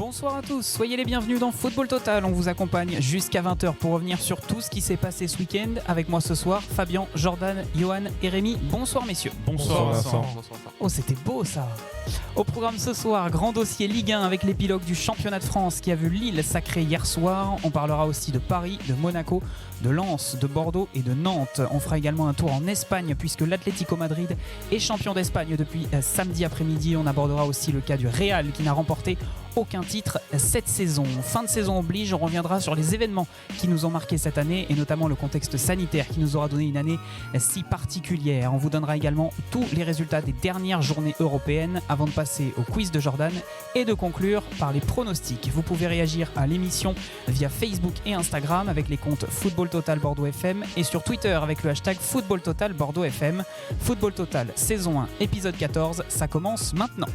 Bonsoir à tous, soyez les bienvenus dans Football Total. On vous accompagne jusqu'à 20h pour revenir sur tout ce qui s'est passé ce week-end. Avec moi ce soir, Fabien, Jordan, Johan et Rémi. Bonsoir messieurs. Bonsoir Vincent. Oh, c'était beau ça. Au programme ce soir, grand dossier Ligue 1 avec l'épilogue du championnat de France qui a vu Lille sacrée hier soir. On parlera aussi de Paris, de Monaco, de Lens, de Bordeaux et de Nantes. On fera également un tour en Espagne puisque l'Atlético Madrid est champion d'Espagne depuis samedi après-midi. On abordera aussi le cas du Real qui n'a remporté aucun titre cette saison. Fin de saison oblige, on reviendra sur les événements qui nous ont marqué cette année et notamment le contexte sanitaire qui nous aura donné une année si particulière. On vous donnera également tous les résultats des dernières journées européennes avant de passer au quiz de Jordan et de conclure par les pronostics. Vous pouvez réagir à l'émission via Facebook et Instagram avec les comptes Football Total Bordeaux FM et sur Twitter avec le hashtag Football Total Bordeaux FM. Football Total saison 1 épisode 14, ça commence maintenant.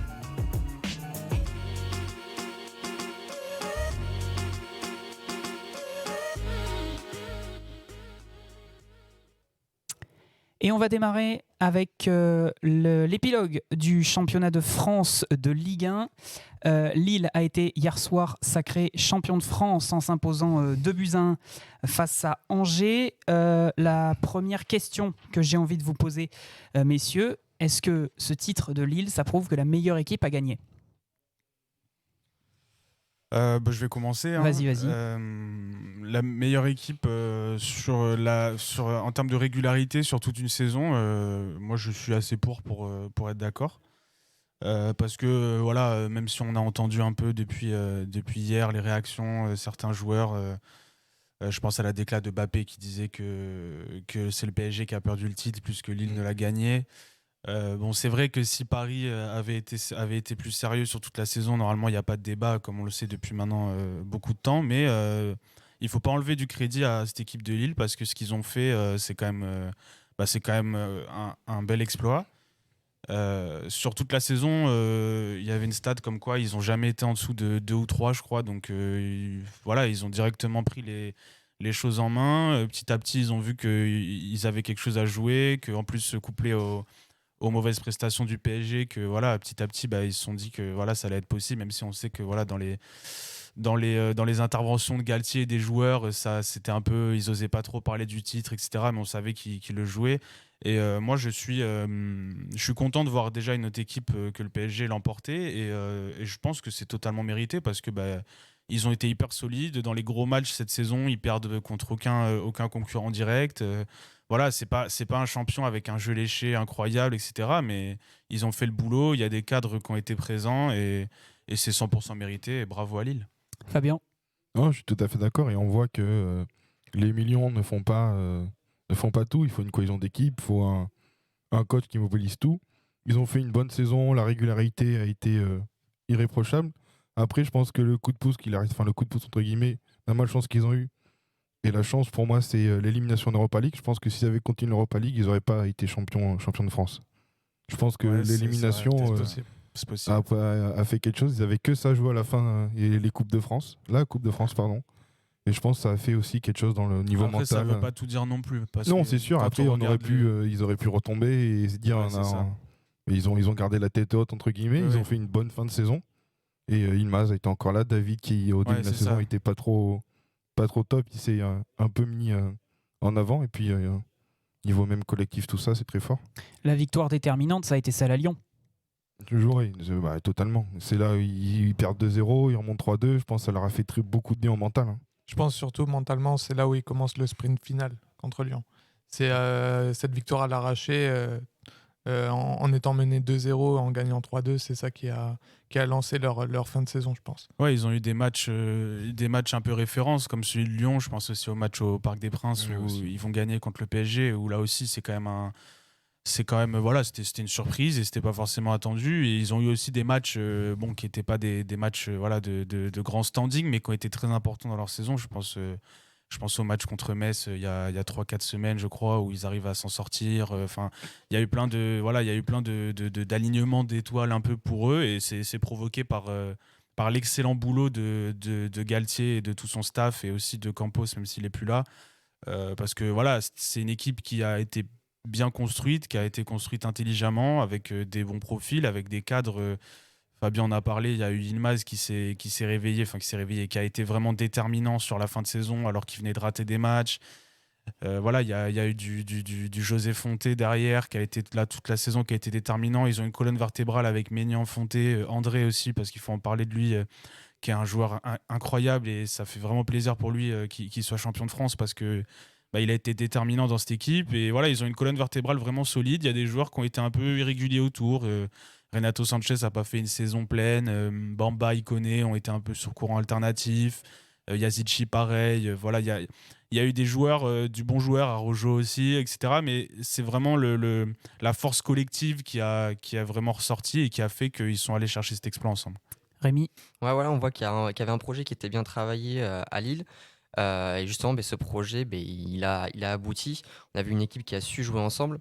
Et on va démarrer avec l'épilogue du championnat de France de Ligue 1. Lille a été hier soir sacré champion de France en s'imposant 2-1 face à Angers. La première question que j'ai envie de vous poser, messieurs, est-ce que ce titre de Lille, ça prouve que la meilleure équipe a gagné ? Je vais commencer. Vas-y. La meilleure équipe en termes de régularité sur toute une saison, moi je suis assez pour être d'accord. Parce que voilà, même si on a entendu un peu depuis hier les réactions certains joueurs, je pense à la déclat de Mbappé qui disait que c'est le PSG qui a perdu le titre plus que Lille ne l'a gagné. C'est vrai que si Paris avait été plus sérieux sur toute la saison, normalement il n'y a pas de débat comme on le sait depuis maintenant beaucoup de temps, mais il ne faut pas enlever du crédit à cette équipe de Lille parce que ce qu'ils ont fait c'est quand même un bel exploit. Sur toute la saison il y avait une stat comme quoi ils n'ont jamais été en dessous de 2 ou 3 je crois, donc voilà, ils ont directement pris les choses en main. Petit à petit ils ont vu qu'ils avaient quelque chose à jouer, qu'en plus couplé aux mauvaises prestations du PSG, que voilà, petit à petit ils se sont dit que voilà, ça allait être possible, même si on sait que voilà, dans les interventions de Galtier et des joueurs, ça c'était un peu, ils osaient pas trop parler du titre, etc., mais on savait qu'ils le jouaient. Et moi je suis content de voir déjà une autre équipe que le PSG l'emporter, et je pense que c'est totalement mérité parce que ils ont été hyper solides dans les gros matchs cette saison. Ils perdent contre aucun concurrent direct. Voilà, c'est pas un champion avec un jeu léché incroyable, etc. Mais ils ont fait le boulot. Il y a des cadres qui ont été présents et c'est 100% mérité. Et bravo à Lille. Fabien ? Non, je suis tout à fait d'accord et on voit que les millions ne font pas tout. Il faut une cohésion d'équipe, il faut un coach qui mobilise tout. Ils ont fait une bonne saison, la régularité a été irréprochable. Après, je pense que le coup de pouce le coup de pouce entre guillemets, la malchance qu'ils ont eu. Et la chance pour moi, c'est l'élimination en Europa League. Je pense que s'ils avaient continué l'Europa League, ils n'auraient pas été champions de France. Je pense que l'élimination c'est possible. a fait quelque chose. Ils n'avaient que ça à jouer à la fin, et la Coupe de France, pardon. Et je pense que ça a fait aussi quelque chose dans le niveau mental. Ça ne veut pas tout dire non plus. Non, c'est sûr. Après, ils auraient pu retomber et se dire... Ils ont gardé la tête haute, entre guillemets. Ils ont fait une bonne fin de saison. Et Yilmaz était encore là. David, qui au début de la saison n'était pas trop top, il s'est un peu mis en avant. Et puis, niveau même collectif, tout ça, c'est très fort. La victoire déterminante, ça a été celle à Lyon. Toujours, oui. Totalement. C'est là où ils perdent 2-0, ils remontent 3-2. Je pense que ça leur a fait beaucoup de bien au mental. Je pense surtout mentalement, c'est là où ils commencent le sprint final contre Lyon. C'est cette victoire à l'arraché, en étant mené 2-0, en gagnant 3-2, c'est ça qui a lancé leur fin de saison, je pense. Ouais, ils ont eu des matchs un peu références, comme celui de Lyon. Je pense aussi au match au Parc des Princes où ils vont gagner contre le PSG, où là aussi c'était une surprise et c'était pas forcément attendu. Et ils ont eu aussi des matchs qui n'étaient pas des matchs de grand standing, mais qui ont été très importants dans leur saison. Je pense au match contre Metz il y a 3-4 semaines, je crois, où ils arrivent à s'en sortir. Il y a eu plein d'alignements d'étoiles un peu pour eux, et c'est provoqué par l'excellent boulot de Galtier et de tout son staff, et aussi de Campos, même s'il n'est plus là. Parce que voilà, c'est une équipe qui a été bien construite, qui a été construite intelligemment, avec des bons profils, avec des cadres Fabien en a parlé, il y a eu Yilmaz qui s'est réveillé, qui a été vraiment déterminant sur la fin de saison alors qu'il venait de rater des matchs. Voilà, il y a eu du José Fonté derrière qui a été là toute la saison, qui a été déterminant. Ils ont une colonne vertébrale avec Maignan, Fonté, André aussi, parce qu'il faut en parler de lui, qui est un joueur incroyable et ça fait vraiment plaisir pour lui qu'il soit champion de France parce que il a été déterminant dans cette équipe. Et voilà, ils ont une colonne vertébrale vraiment solide. Il y a des joueurs qui ont été un peu irréguliers autour. Renato Sanchez n'a pas fait une saison pleine. Bamba, Ikoné ont été un peu sur courant alternatif. Yazici, pareil. Voilà, il y a eu des joueurs, du bon joueur, Araujo aussi, etc. Mais c'est vraiment la force collective qui a vraiment ressorti et qui a fait qu'ils sont allés chercher cet exploit ensemble. Rémi? Ouais, voilà, on voit qu'il y avait un projet qui était bien travaillé à Lille. Et justement, ce projet, il a abouti. On a vu une équipe qui a su jouer ensemble.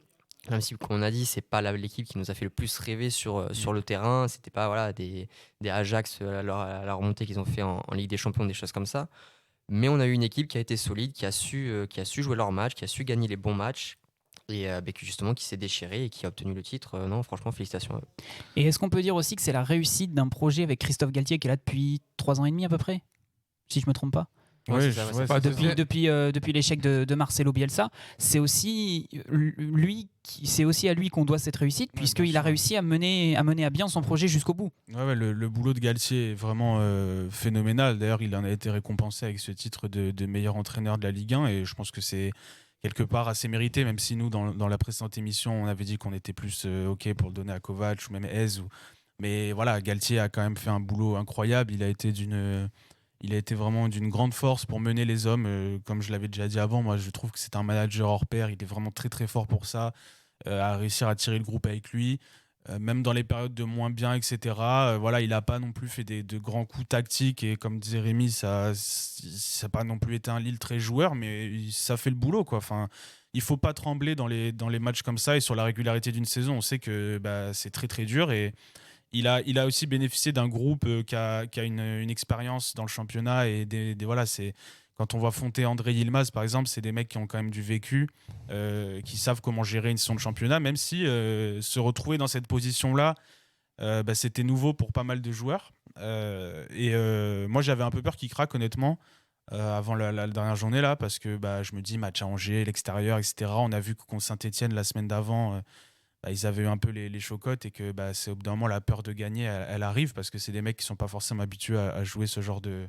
Même si, comme on a dit, c'est pas l'équipe qui nous a fait le plus rêver sur le terrain. C'était pas des Ajax à la remontée qu'ils ont fait en Ligue des Champions, des choses comme ça. Mais on a eu une équipe qui a été solide, qui a su jouer leur match, qui a su gagner les bons matchs. Et qui s'est déchiré et qui a obtenu le titre. Non, franchement, félicitations à eux. Et est-ce qu'on peut dire aussi que c'est la réussite d'un projet avec Christophe Galtier qui est là depuis 3 ans et demi à peu près, si je me trompe pas? Ouais, c'est ça. Depuis l'échec de Marcelo Bielsa, c'est aussi à lui qu'on doit cette réussite, puisqu'il a réussi à mener à bien son projet jusqu'au bout. Ouais, le boulot de Galtier est vraiment phénoménal. D'ailleurs, il en a été récompensé avec ce titre de meilleur entraîneur de la Ligue 1 et je pense que c'est quelque part assez mérité, même si nous, dans la précédente émission, on avait dit qu'on était plus OK pour le donner à Kovac ou même Hez. Mais voilà, Galtier a quand même fait un boulot incroyable. Il a été vraiment d'une grande force pour mener les hommes. Comme je l'avais déjà dit avant, moi, je trouve que c'est un manager hors pair. Il est vraiment très, très fort pour ça, à réussir à tirer le groupe avec lui. Même dans les périodes de moins bien, etc. Voilà, il n'a pas non plus fait de grands coups tactiques et comme disait Rémi, ça n'a pas non plus été un Lille très joueur, mais ça fait le boulot, quoi. Enfin, il faut pas trembler dans les matchs comme ça et sur la régularité d'une saison. On sait que c'est très très dur et il a aussi bénéficié d'un groupe qui a une expérience dans le championnat et voilà, c'est quand on voit Fonté, André, Yilmaz par exemple, c'est des mecs qui ont quand même du vécu, qui savent comment gérer une saison de championnat, même si se retrouver dans cette position-là, c'était nouveau pour pas mal de joueurs. Moi, j'avais un peu peur qu'ils craquent, honnêtement, avant la dernière journée, là, parce que je me dis, match à Angers, l'extérieur, etc. On a vu qu'au Saint-Etienne, la semaine d'avant, ils avaient eu un peu les chocottes et que c'est au bout d'un moment, la peur de gagner, elle arrive, parce que c'est des mecs qui sont pas forcément habitués à jouer ce genre de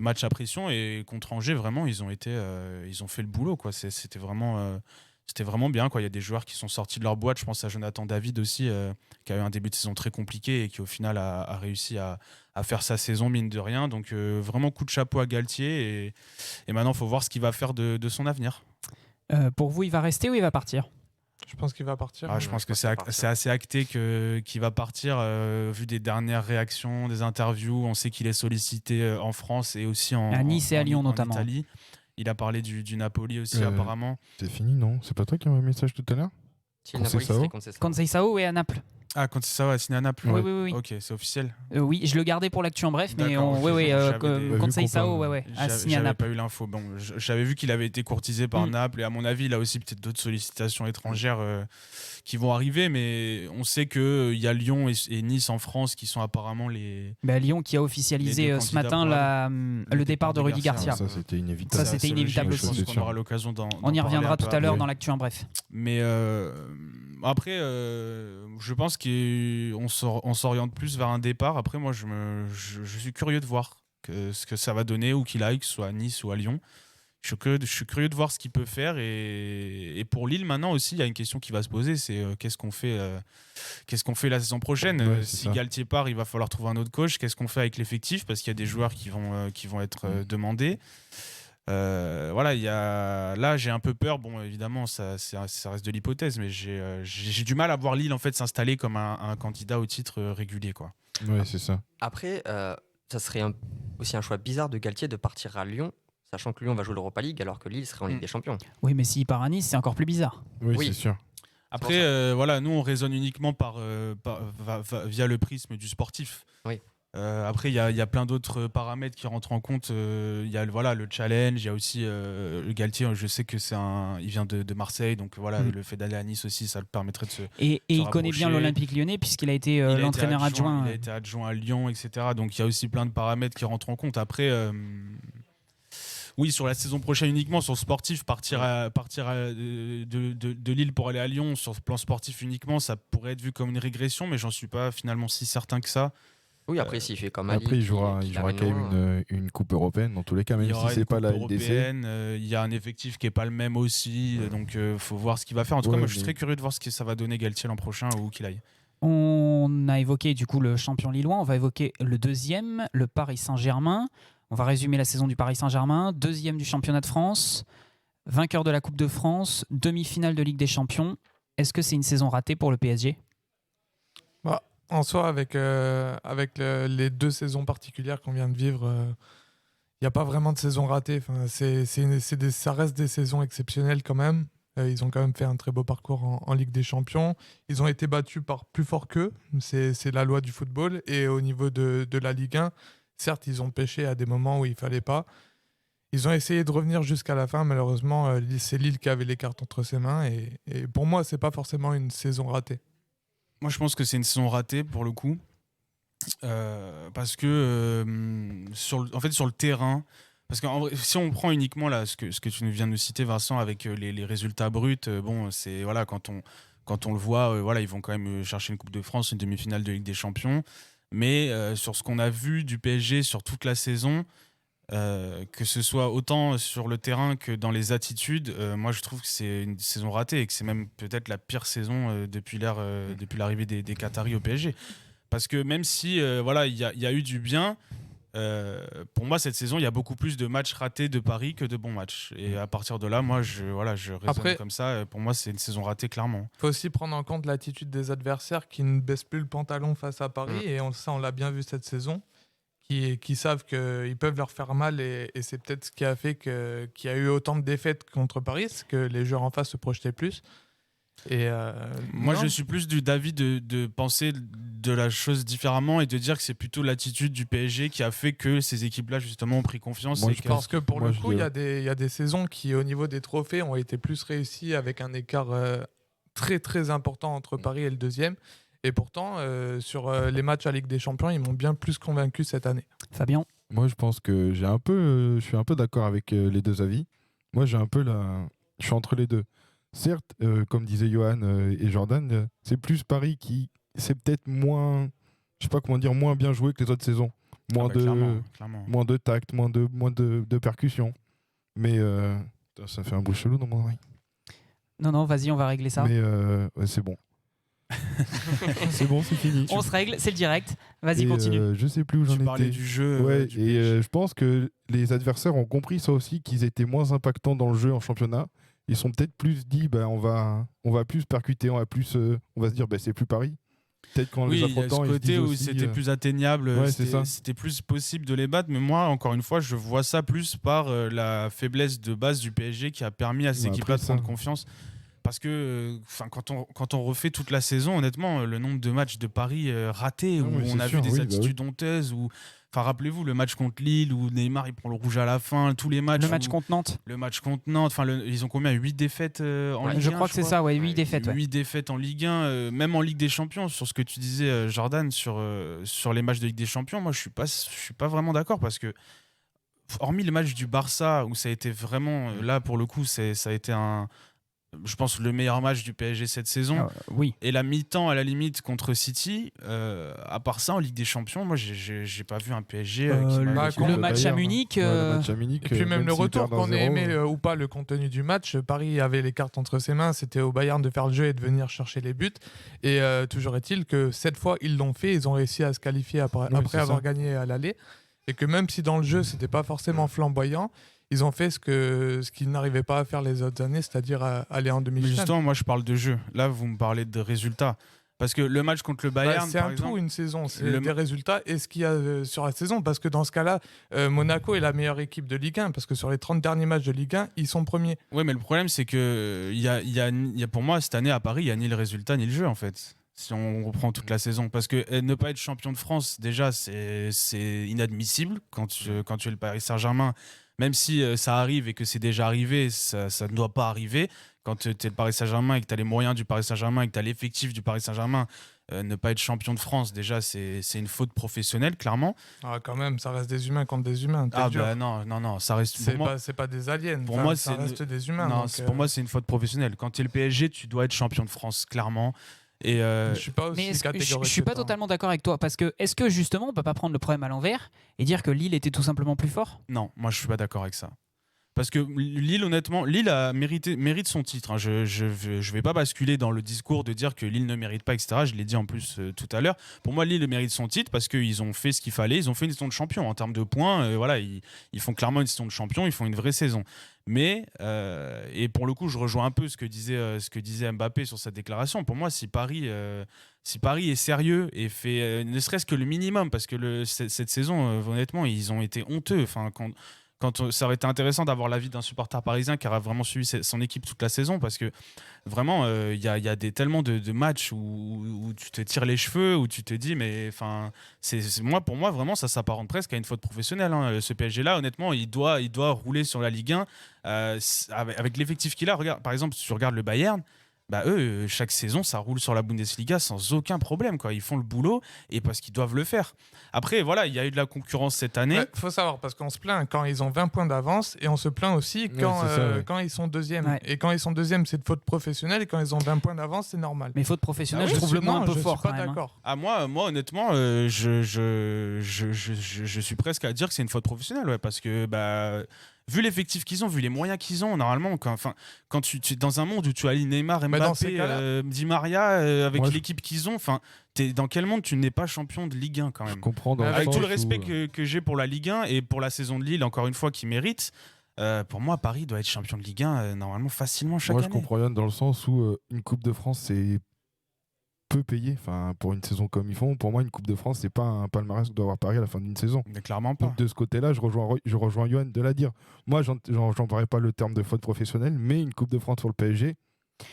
match à pression, et contre Angers vraiment ils ont fait le boulot, quoi. C'était vraiment bien, quoi. Il y a des joueurs qui sont sortis de leur boîte, je pense à Jonathan David aussi, qui a eu un début de saison très compliqué et qui au final a réussi à faire sa saison mine de rien, donc vraiment coup de chapeau à Galtier et maintenant il faut voir ce qu'il va faire de son avenir. Pour vous, il va rester ou il va partir? Je pense qu'il va partir. Je pense que c'est assez acté qu'il va partir, vu des dernières réactions, des interviews. On sait qu'il est sollicité en France et aussi à Nice et à Lyon notamment. Italie. Il a parlé du Napoli aussi apparemment. C'est fini, non? C'est pas toi qui as envoyé un message tout à l'heure? Conceição et à Naples. Ah, quand c'est ça, ouais, signé à Naples. Ouais. Oui. Ok, c'est officiel. Oui, je le gardais pour l'actu en bref, mais Conceição, a signé à J'avais Naples. pas eu l'info. Bon, j'avais vu qu'il avait été courtisé par Naples et à mon avis, il a aussi peut-être d'autres sollicitations étrangères qui vont arriver, mais on sait qu'il y a Lyon et Nice en France qui sont apparemment les. Lyon qui a officialisé ce matin le départ de Rudy Garcia. Ça, c'était inévitable. Ça, c'était inévitable aussi. On aura l'occasion d'en On y reviendra tout à l'heure dans la. l'actu en bref. Mais après, je pense qu'on s'oriente plus vers un départ. Après, moi, je suis curieux de voir ce que ça va donner, où qu'il aille, que ce soit à Nice ou à Lyon. Je suis curieux de voir ce qu'il peut faire. Et pour Lille, maintenant aussi, il y a une question qui va se poser, c'est qu'est-ce qu'on fait la saison prochaine. Si Galtier part, il va falloir trouver un autre coach. Qu'est-ce qu'on fait avec l'effectif? Parce qu'il y a des joueurs qui vont être demandés. Là j'ai un peu peur. Bon, évidemment ça reste de l'hypothèse, mais j'ai du mal à voir Lille en fait s'installer comme un candidat au titre régulier, quoi. Ouais, c'est ça. Après, ça serait aussi un choix bizarre de Galtier de partir à Lyon, sachant que Lyon va jouer l'Europa League alors que Lille serait en Ligue des Champions. Oui, mais s'il part à Nice, c'est encore plus bizarre. Oui. C'est sûr. Après, nous on raisonne uniquement via le prisme du sportif. Oui. Après, il y a plein d'autres paramètres qui rentrent en compte. Il y a le challenge, il y a aussi le Galtier. Je sais que il vient de Marseille, donc voilà, le fait d'aller à Nice aussi, ça le permettrait de se. Et il rapprocher. connaît bien l'Olympique Lyonnais puisqu'il a été l'entraîneur adjoint. Il a été adjoint à Lyon, etc. Donc il y a aussi plein de paramètres qui rentrent en compte. Après, oui, sur la saison prochaine uniquement, sur le sportif, partir de Lille pour aller à Lyon, sur le plan sportif uniquement, ça pourrait être vu comme une régression, mais j'en suis pas finalement si certain que ça. Oui, après, s'il fait comme Après, il jouera quand même une coupe européenne dans tous les cas, même si c'est pas la LDC. Il y a un effectif qui est pas le même aussi, donc faut voir ce qu'il va faire. En tout cas, moi, je suis très curieux de voir ce que ça va donner Galtier l'an prochain ou où qu'il aille. On a évoqué du coup le champion lillois, on va évoquer le deuxième, le Paris Saint-Germain. On va résumer la saison du Paris Saint-Germain. Deuxième du championnat de France, vainqueur de la Coupe de France, demi-finale de Ligue des Champions. Est-ce que c'est une saison ratée pour le PSG ? En soi, avec les 2 saisons particulières qu'on vient de vivre, il n'y a pas vraiment de saison ratée. Enfin, ça reste des saisons exceptionnelles quand même. Ils ont quand même fait un très beau parcours en Ligue des Champions. Ils ont été battus par plus fort qu'eux. C'est la loi du football. Et au niveau de la Ligue 1, certes, ils ont pêché à des moments où il ne fallait pas. Ils ont essayé de revenir jusqu'à la fin. Malheureusement, c'est Lille qui avait les cartes entre ses mains. Et pour moi, ce n'est pas forcément une saison ratée. Moi, je pense que c'est une saison ratée pour le coup. Parce que sur le terrain, parce que si on prend uniquement là, ce que tu viens de nous citer, Vincent, avec les résultats bruts, c'est voilà, quand on le voit, ils vont quand même chercher une Coupe de France, une demi-finale de Ligue des Champions. Mais sur ce qu'on a vu du PSG sur toute la saison, que ce soit autant sur le terrain que dans les attitudes, moi je trouve que c'est une saison ratée et que c'est même peut-être la pire saison depuis l'arrivée des Qataris au PSG. Parce que même si il y a eu du bien, pour moi cette saison il y a beaucoup plus de matchs ratés de Paris que de bons matchs. Et à partir de là, moi je raisonne comme ça. Pour moi c'est une saison ratée clairement. Il faut aussi prendre en compte l'attitude des adversaires qui ne baissent plus le pantalon face à Paris. Et on l'a bien vu cette saison. Qui savent qu'ils peuvent leur faire mal et c'est peut-être ce qui a fait qu'il y a eu autant de défaites contre Paris, c'est que les joueurs en face se projetaient plus. Et moi, je suis plus d'avis de penser de la chose différemment et de dire que c'est plutôt l'attitude du PSG qui a fait que ces équipes-là justement ont pris confiance. Parce que pour le coup, il y a des saisons qui, au niveau des trophées, ont été plus réussies avec un écart très très important entre Paris et le deuxième. Et pourtant, sur les matchs à Ligue des Champions, ils m'ont bien plus convaincu cette année. Fabien ? Moi, je pense que je suis un peu d'accord avec les deux avis. Moi, je suis entre les deux. Certes, comme disaient Johan et Jordan, c'est plus Paris qui, c'est peut-être moins, je sais pas comment dire, moins bien joué que les autres saisons. Moins de tact, moins de percussion. Mais ça fait un bruit chelou dans mon oreille. Non, vas-y, on va régler ça. Mais c'est bon. C'est bon, c'est fini. On se règle, c'est le direct. Vas-y, continue. Je sais plus où j'en étais. Tu parlais du jeu. Ouais, je pense que les adversaires ont compris ça aussi, qu'ils étaient moins impactants dans le jeu en championnat. Ils sont peut-être plus dit, on va plus percuter, on va se dire, c'est plus Paris. Peut-être qu'en les affrontant, il y a ce côté où aussi, c'était plus atteignable, c'était plus possible de les battre. Mais moi, encore une fois, je vois ça plus par la faiblesse de base du PSG qui a permis à ces équipes-là de prendre confiance. Parce que quand on refait toute la saison, honnêtement, le nombre de matchs de Paris ratés, où on a vu des attitudes honteuses, rappelez-vous le match contre Lille où Neymar il prend le rouge à la fin, tous les matchs. Le match contre Nantes. Ils ont combien 8 défaites en Ligue 1. Je crois que c'est ça, 8 défaites. 8 défaites en Ligue 1, même en Ligue des Champions, sur ce que tu disais, Jordan, sur les matchs de Ligue des Champions. Moi, je suis pas vraiment d'accord parce que, hormis le match du Barça où ça a été vraiment, là pour le coup, ça a été je pense le meilleur match du PSG cette saison. Oui. Et la mi-temps à la limite contre City, à part ça en Ligue des Champions, moi j'ai pas vu un PSG le match à Munich. Et puis même le retour, qu'on ait aimé ou pas le contenu du match, Paris avait les cartes entre ses mains, c'était au Bayern de faire le jeu et de venir chercher les buts. Et toujours est-il que cette fois ils l'ont fait, ils ont réussi à se qualifier après avoir gagné à l'aller. Et que même si dans le jeu c'était pas forcément flamboyant, ils ont fait ce qu'ils n'arrivaient pas à faire les autres années, c'est-à-dire aller en demi-finale. Mais justement, moi je parle de jeu. Là, vous me parlez de résultats. Parce que le match contre le Bayern, c'est tout une saison. C'est des résultats et ce qu'il y a sur la saison. Parce que dans ce cas-là, Monaco est la meilleure équipe de Ligue 1. Parce que sur les 30 derniers matchs de Ligue 1, ils sont premiers. Oui, mais le problème, c'est que pour moi, cette année à Paris, il n'y a ni le résultat ni le jeu, en fait. si on reprend toute la saison. Parce que ne pas être champion de France, déjà, c'est inadmissible quand tu es le Paris Saint-Germain. Même si ça arrive et que c'est déjà arrivé, ça ne doit pas arriver. Quand tu es le Paris Saint-Germain et que tu as les moyens du Paris Saint-Germain et que tu as l'effectif du Paris Saint-Germain, ne pas être champion de France, déjà, c'est une faute professionnelle, clairement. Ah, quand même, ça reste des humains contre des humains. Ah, bah non, ça reste. C'est pas des aliens. Pour moi, ça reste des humains. Non, donc, pour moi, c'est une faute professionnelle. Quand tu es le PSG, tu dois être champion de France, clairement. Et je suis pas aussi Mais catégorique. je suis pas que toi. totalement d'accord avec toi parce que est-ce que justement on peut pas prendre le problème à l'envers et dire que Lille était tout simplement plus fort? non, moi, je suis pas d'accord avec ça. Parce que Lille, honnêtement, Lille mérite son titre. Hein. Je vais pas basculer dans le discours de dire que Lille ne mérite pas, etc. Je l'ai dit en plus tout à l'heure. Pour moi, Lille mérite son titre parce qu'ils ont fait ce qu'il fallait. Ils ont fait une saison de champion en termes de points. Voilà, ils font clairement une saison de champion. Ils font une vraie saison. Mais, et pour le coup, je rejoins un peu ce que disait Mbappé sur cette déclaration. Pour moi, si Paris est sérieux et fait ne serait-ce que le minimum, parce que cette saison, honnêtement, ils ont été honteux. Enfin, ça aurait été intéressant d'avoir l'avis d'un supporter parisien qui a vraiment suivi son équipe toute la saison, parce que vraiment il y a tellement de matchs où tu te tires les cheveux, où tu te dis mais enfin pour moi vraiment ça s'apparente presque à une faute professionnelle, hein. Ce PSG là, honnêtement, il doit rouler sur la Ligue 1 avec l'effectif qu'il a. Regarde, par exemple, si tu regardes le Bayern, bah eux, chaque saison, ça roule sur la Bundesliga sans aucun problème, quoi. Ils font le boulot et parce qu'ils doivent le faire. Après, voilà, il y a eu de la concurrence cette année. Il faut savoir, parce qu'on se plaint quand ils ont 20 points d'avance et on se plaint aussi quand ils sont deuxièmes. Ouais. Et quand ils sont deuxièmes, c'est de faute professionnelle, et quand ils ont 20 points d'avance, c'est normal. Mais faute professionnelle, Ah je oui, trouve le mot un peu je fort suis pas quand même, hein. d'accord. Ah, moi honnêtement, je suis presque à dire que c'est une faute professionnelle, ouais, parce que vu l'effectif qu'ils ont, vu les moyens qu'ils ont, normalement, quand tu es dans un monde où tu alignes Neymar, Mais dans ces Mbappé, cas-là- Di Maria, avec Moi, l'équipe qu'ils ont, dans quel monde tu n'es pas champion de Ligue 1 quand Je même? comprends dans le Avec tout le sens respect où, que j'ai pour la Ligue 1 et pour la saison de Lille, encore une fois, qui mérite, pour moi, Paris doit être champion de Ligue 1 normalement facilement chaque moi, je année. comprends Yann dans le sens où une Coupe de France, c'est peu payé. Enfin, pour une saison comme ils font, pour moi, une Coupe de France, c'est pas un palmarès que doit avoir Paris à la fin d'une saison. Mais clairement pas. Donc, de ce côté-là, je rejoins Yoann de la dire. Moi, j'emploierais pas le terme de faute professionnelle, mais une Coupe de France sur le PSG,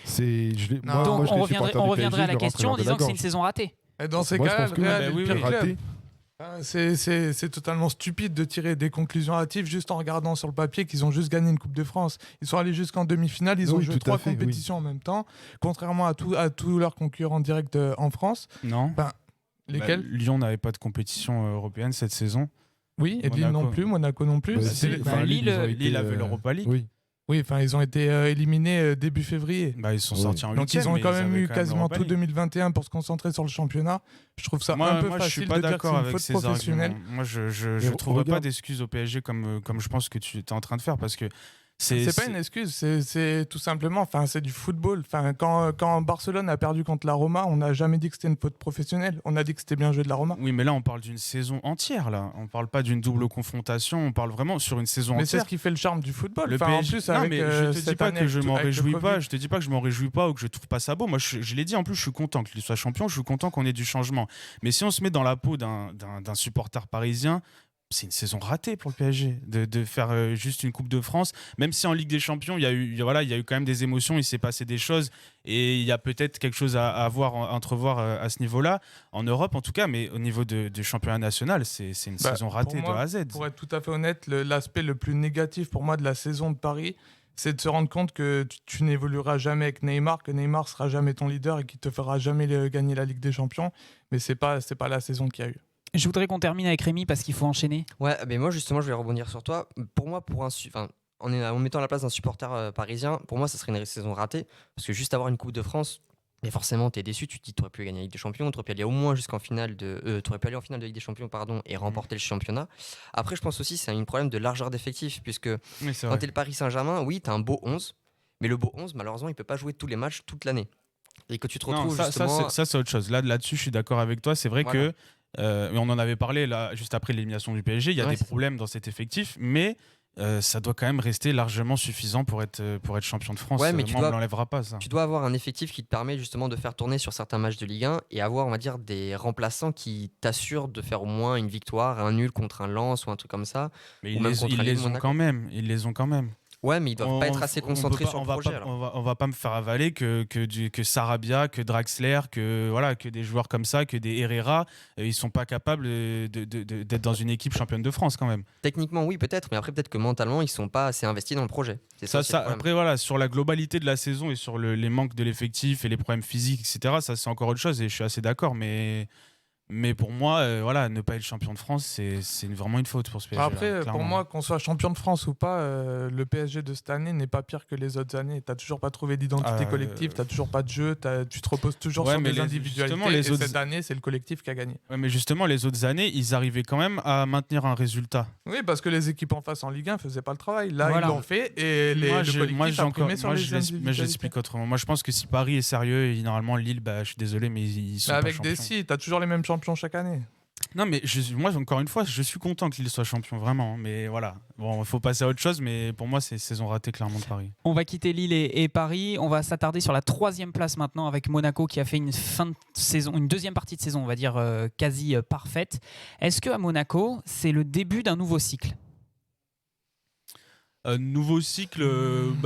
c'est. Non. Donc je on l'ai reviendrait, supporter on du reviendrait à PSG, la je le question en rentrerai disant dans que la c'est une saison ratée. Et dans ces Moi, je cas-là, pense que le Real bah est le oui, pire oui. club. raté. C'est totalement stupide de tirer des conclusions hâtives juste en regardant sur le papier qu'ils ont juste gagné une Coupe de France. Ils sont allés jusqu'en demi-finale, ils ont Oui, joué tout à 3 fait, oui. compétitions en même temps, contrairement à tous leurs concurrents directs en France. Non. Lesquels Lyon n'avait pas de compétition européenne cette saison. Oui, et Lille Monaco. non plus, Monaco non plus. Bah, C'était- si, bah, enfin, Lille, ils ont été, Lille avait l'Europa League. Oui. Oui, enfin, ils ont été éliminés début février. Ils sont Oui. sortis en Donc huitième. ils ont mais quand même avaient eu quasiment l'Europa tout League. 2021 pour se concentrer sur le championnat. Je trouve ça un peu Moi, je suis facile pas de dire que d'accord c'est une avec faute ces professionnelle. arguments. Moi, je Mais trouverai pas regarde. d'excuses au PSG comme je pense que tu es en train de faire, parce que C'est pas une excuse, c'est tout simplement, enfin, c'est du football. Enfin, quand Barcelone a perdu contre la Roma, on n'a jamais dit que c'était une faute professionnelle. On a dit que c'était bien joué de la Roma. Oui, mais là, on parle d'une saison entière. Là, on parle pas d'une double confrontation. On parle vraiment sur une saison Mais c'est entière. ce qui fait le charme du football. Le Enfin, PSG. en plus, Non, avec, mais je te dis cette pas année que je m'en avec le réjouis pas. Covid. Je te dis pas que je m'en réjouis pas ou que je trouve pas ça beau. Moi, je l'ai dit. En plus, je suis content qu'il soit champion. Je suis content qu'on ait du changement. Mais si on se met dans la peau d'un supporter parisien, c'est une saison ratée pour le PSG de faire juste une Coupe de France. Même si en Ligue des Champions, il y a eu quand même des émotions, il s'est passé des choses et il y a peut-être quelque chose à entrevoir à ce niveau-là, en Europe en tout cas, mais au niveau du championnat national, c'est une saison ratée pour moi, de A à Z. Pour être tout à fait honnête, l'aspect le plus négatif pour moi de la saison de Paris, c'est de se rendre compte que tu n'évolueras jamais avec Neymar, que Neymar sera jamais ton leader et qu'il te fera jamais gagner la Ligue des Champions. Mais c'est pas la saison qu'il y a eu. Je voudrais qu'on termine avec Rémi parce qu'il faut enchaîner. Ouais, mais moi justement, je vais rebondir sur toi. Pour moi, en mettant à la place d'un supporter parisien, pour moi, ça serait une saison ratée. Parce que juste avoir une Coupe de France, mais forcément, t'es déçu. Tu te dis, t'aurais pu gagner la Ligue des Champions, t'aurais pu aller au moins jusqu'en finale t'aurais pu aller en finale de Ligue des Champions, pardon, et remporter le championnat. Après, je pense aussi que c'est un problème de largeur d'effectif, puisque Oui, c'est quand vrai. t'es le Paris Saint-Germain, oui, t'as un beau 11, mais le beau 11, malheureusement, il peut pas jouer tous les matchs toute l'année. Et que tu te Non, retrouves justement. ça, c'est autre chose. Là-dessus, je suis d'accord avec toi. C'est vrai Voilà. que, et on en avait parlé là, juste après l'élimination du PSG, il y a Ouais, des c'est ça. problèmes dans cet effectif, mais ça doit quand même rester largement suffisant pour être champion de France. Ouais, mais Moi, on ne l'enlèvera pas, ça. Tu dois avoir un effectif qui te permet justement de faire tourner sur certains matchs de Ligue 1 et avoir, on va dire, des remplaçants qui t'assurent de faire au moins une victoire, un nul contre un Lens ou un truc comme ça. Mais ou même contre ils Lille, les ont Monaco. quand même. Ils les ont quand même. Ouais, mais ils doivent pas être assez concentrés sur le projet. On va pas me faire avaler que Sarabia, que Draxler, que des joueurs comme ça, que des Herrera, ils sont pas capables d'être dans une équipe championne de France quand même. Techniquement, oui, peut-être, mais après, peut-être que mentalement, ils sont pas assez investis dans le projet. C'est ça, après, voilà, sur la globalité de la saison et sur les manques de l'effectif et les problèmes physiques, etc., ça c'est encore autre chose et je suis assez d'accord, mais pour moi, voilà, ne pas être champion de France, c'est vraiment une faute pour ce PSG. Après, pour moi, qu'on soit champion de France ou pas, le PSG de cette année n'est pas pire que les autres années. Tu n'as toujours pas trouvé d'identité collective, tu n'as toujours pas de jeu, tu te reposes toujours sur des individualités. Et cette année, c'est le collectif qui a gagné. Ouais, mais justement, les autres années, ils arrivaient quand même à maintenir un résultat. Oui, parce que les équipes en face en Ligue 1 ne faisaient pas le travail. Là, ils l'ont fait et le collectif a primé sur les individualités. Moi, j'explique autrement. Moi, je pense que si Paris est sérieux, et normalement, Lille, je suis désolé, mais ils sont pas avec champions. Dessy, tu as toujours les mêmes champions chaque année. Non, mais moi, encore une fois, je suis content que Lille soit champion, vraiment. Mais voilà, bon, il faut passer à autre chose. Mais pour moi, c'est saison ratée clairement de Paris. On va quitter Lille et Paris. On va s'attarder sur la 3e place maintenant avec Monaco qui a fait une deuxième partie de saison, on va dire, quasi parfaite. Est-ce qu'à Monaco, c'est le début d'un nouveau cycle ? Nouveau cycle,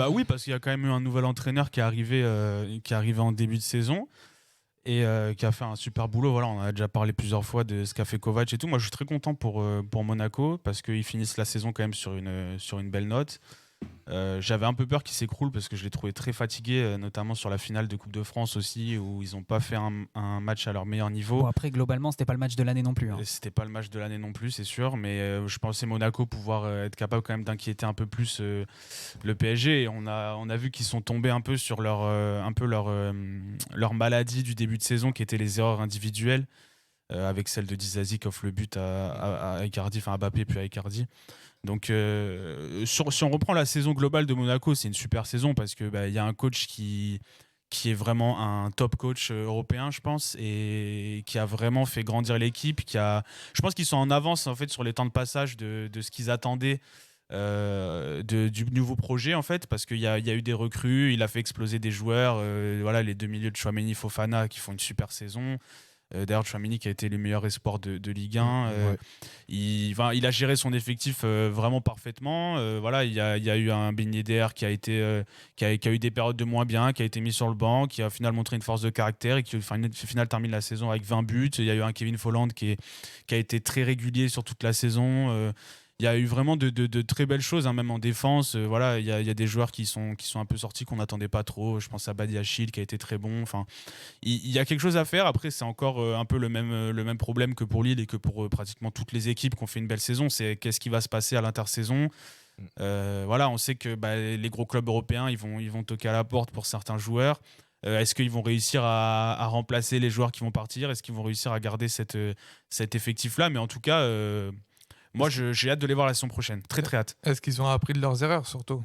oui, parce qu'il y a quand même eu un nouvel entraîneur qui est arrivé en début de saison. Et qui a fait un super boulot. Voilà, on a déjà parlé plusieurs fois de ce qu'a fait Kovac et tout. Moi, je suis très content pour Monaco parce qu'ils finissent la saison quand même sur une belle note. J'avais un peu peur qu'ils s'écroulent parce que je les trouvais très fatigués, notamment sur la finale de Coupe de France aussi, où ils n'ont pas fait un match à leur meilleur niveau. Bon, après, globalement, c'était pas le match de l'année non plus. Hein. C'était pas le match de l'année non plus, c'est sûr, mais je pensais Monaco pouvoir être capable quand même d'inquiéter un peu plus le PSG. Et on a vu qu'ils sont tombés un peu sur leur maladie du début de saison, qui étaient les erreurs individuelles, avec celle de Disasi qui offre le but à Icardi, enfin à Mbappé puis à Icardi. Donc, si on reprend la saison globale de Monaco, c'est une super saison parce que y a un coach qui est vraiment un top coach européen, je pense, et qui a vraiment fait grandir l'équipe. Je pense qu'ils sont en avance en fait sur les temps de passage de ce qu'ils attendaient du nouveau projet en fait, parce qu'il y a eu des recrues, il a fait exploser des joueurs. Voilà, les deux milieux de Tchouaméni, Fofana qui font une super saison. D'ailleurs, Tchouaméni qui a été le meilleur espoir de Ligue 1. Ouais. Il a géré son effectif vraiment parfaitement. Voilà, il y a eu un Ben Yedder qui a eu des périodes de moins bien, qui a été mis sur le banc, qui a au final montré une force de caractère et qui au final termine la saison avec 20 buts. Il y a eu un Kevin Folland qui a été très régulier sur toute la saison. Il y a eu vraiment de très belles choses, hein, même en défense. Voilà, il y a des joueurs qui sont un peu sortis qu'on n'attendait pas trop. Je pense à Badiachil qui a été très bon. Enfin, il y a quelque chose à faire. Après, c'est encore un peu le même problème que pour Lille et que pour pratiquement toutes les équipes qui ont fait une belle saison. C'est qu'est-ce qui va se passer à l'intersaison. Voilà, on sait que les gros clubs européens, ils vont toquer à la porte pour certains joueurs. Est-ce qu'ils vont réussir à remplacer les joueurs qui vont partir ? Est-ce qu'ils vont réussir à garder cet effectif-là ? Mais en tout cas... moi, j'ai hâte de les voir la saison prochaine. Très, très hâte. Est-ce qu'ils ont appris de leurs erreurs, surtout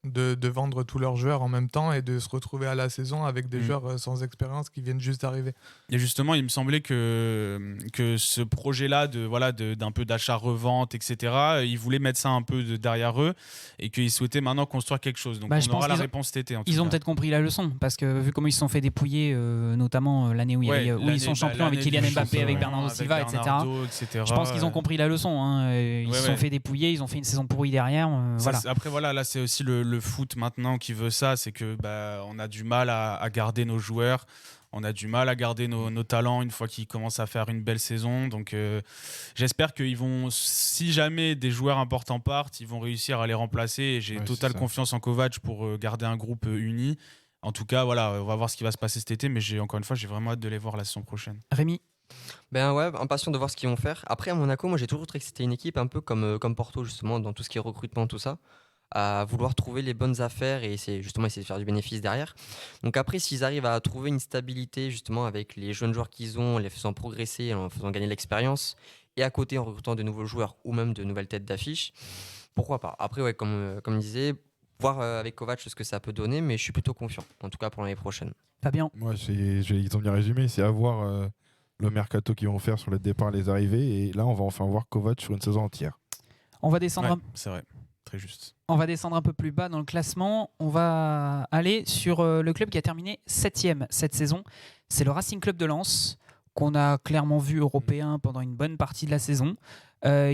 de vendre tous leurs joueurs en même temps et de se retrouver à la saison avec des joueurs sans expérience qui viennent juste d'arriver. Et justement, il me semblait que ce projet-là d'un peu d'achat-revente, etc., ils voulaient mettre ça un peu derrière eux et qu'ils souhaitaient maintenant construire quelque chose. Donc on aura la réponse cet été. Ils ont peut-être compris la leçon parce que vu comment ils se sont fait dépouiller, notamment l'année où ils sont champions avec Kylian Mbappé, avec Bernardo Silva, etc. Je pense qu'ils ont compris la leçon. Hein. Ils se sont fait dépouiller, ils ont fait une saison pourrie derrière. Voilà. Après, voilà, là, c'est aussi le foot maintenant qui veut ça, c'est que on a du mal à garder nos joueurs, on a du mal à garder nos talents une fois qu'ils commencent à faire une belle saison. Donc j'espère qu'ils vont, si jamais des joueurs importants partent, ils vont réussir à les remplacer et j'ai totale confiance en Kovac pour garder un groupe uni. En tout cas, voilà, on va voir ce qui va se passer cet été, mais encore une fois, j'ai vraiment hâte de les voir la saison prochaine. Rémi ? Impatient de voir ce qu'ils vont faire. Après, à Monaco, moi j'ai toujours trouvé que c'était une équipe un peu comme Porto, justement, dans tout ce qui est recrutement, tout ça, à vouloir trouver les bonnes affaires et essayer de faire du bénéfice derrière. Donc après, s'ils arrivent à trouver une stabilité justement avec les jeunes joueurs qu'ils ont, en les faisant progresser, en faisant gagner l'expérience, et à côté en recrutant de nouveaux joueurs ou même de nouvelles têtes d'affiche, pourquoi pas. Après, comme je disais, voir avec Kovac ce que ça peut donner, mais je suis plutôt confiant, en tout cas pour l'année prochaine. Fabien ? Moi, ils ont bien résumé, c'est à voir le mercato qu'ils vont faire sur les départs et les arrivées, et là on va enfin voir Kovac sur une saison entière. On va descendre c'est vrai. Très juste. On va descendre un peu plus bas dans le classement. On va aller sur le club qui a terminé 7e cette saison. C'est le Racing Club de Lens, qu'on a clairement vu européen pendant une bonne partie de la saison.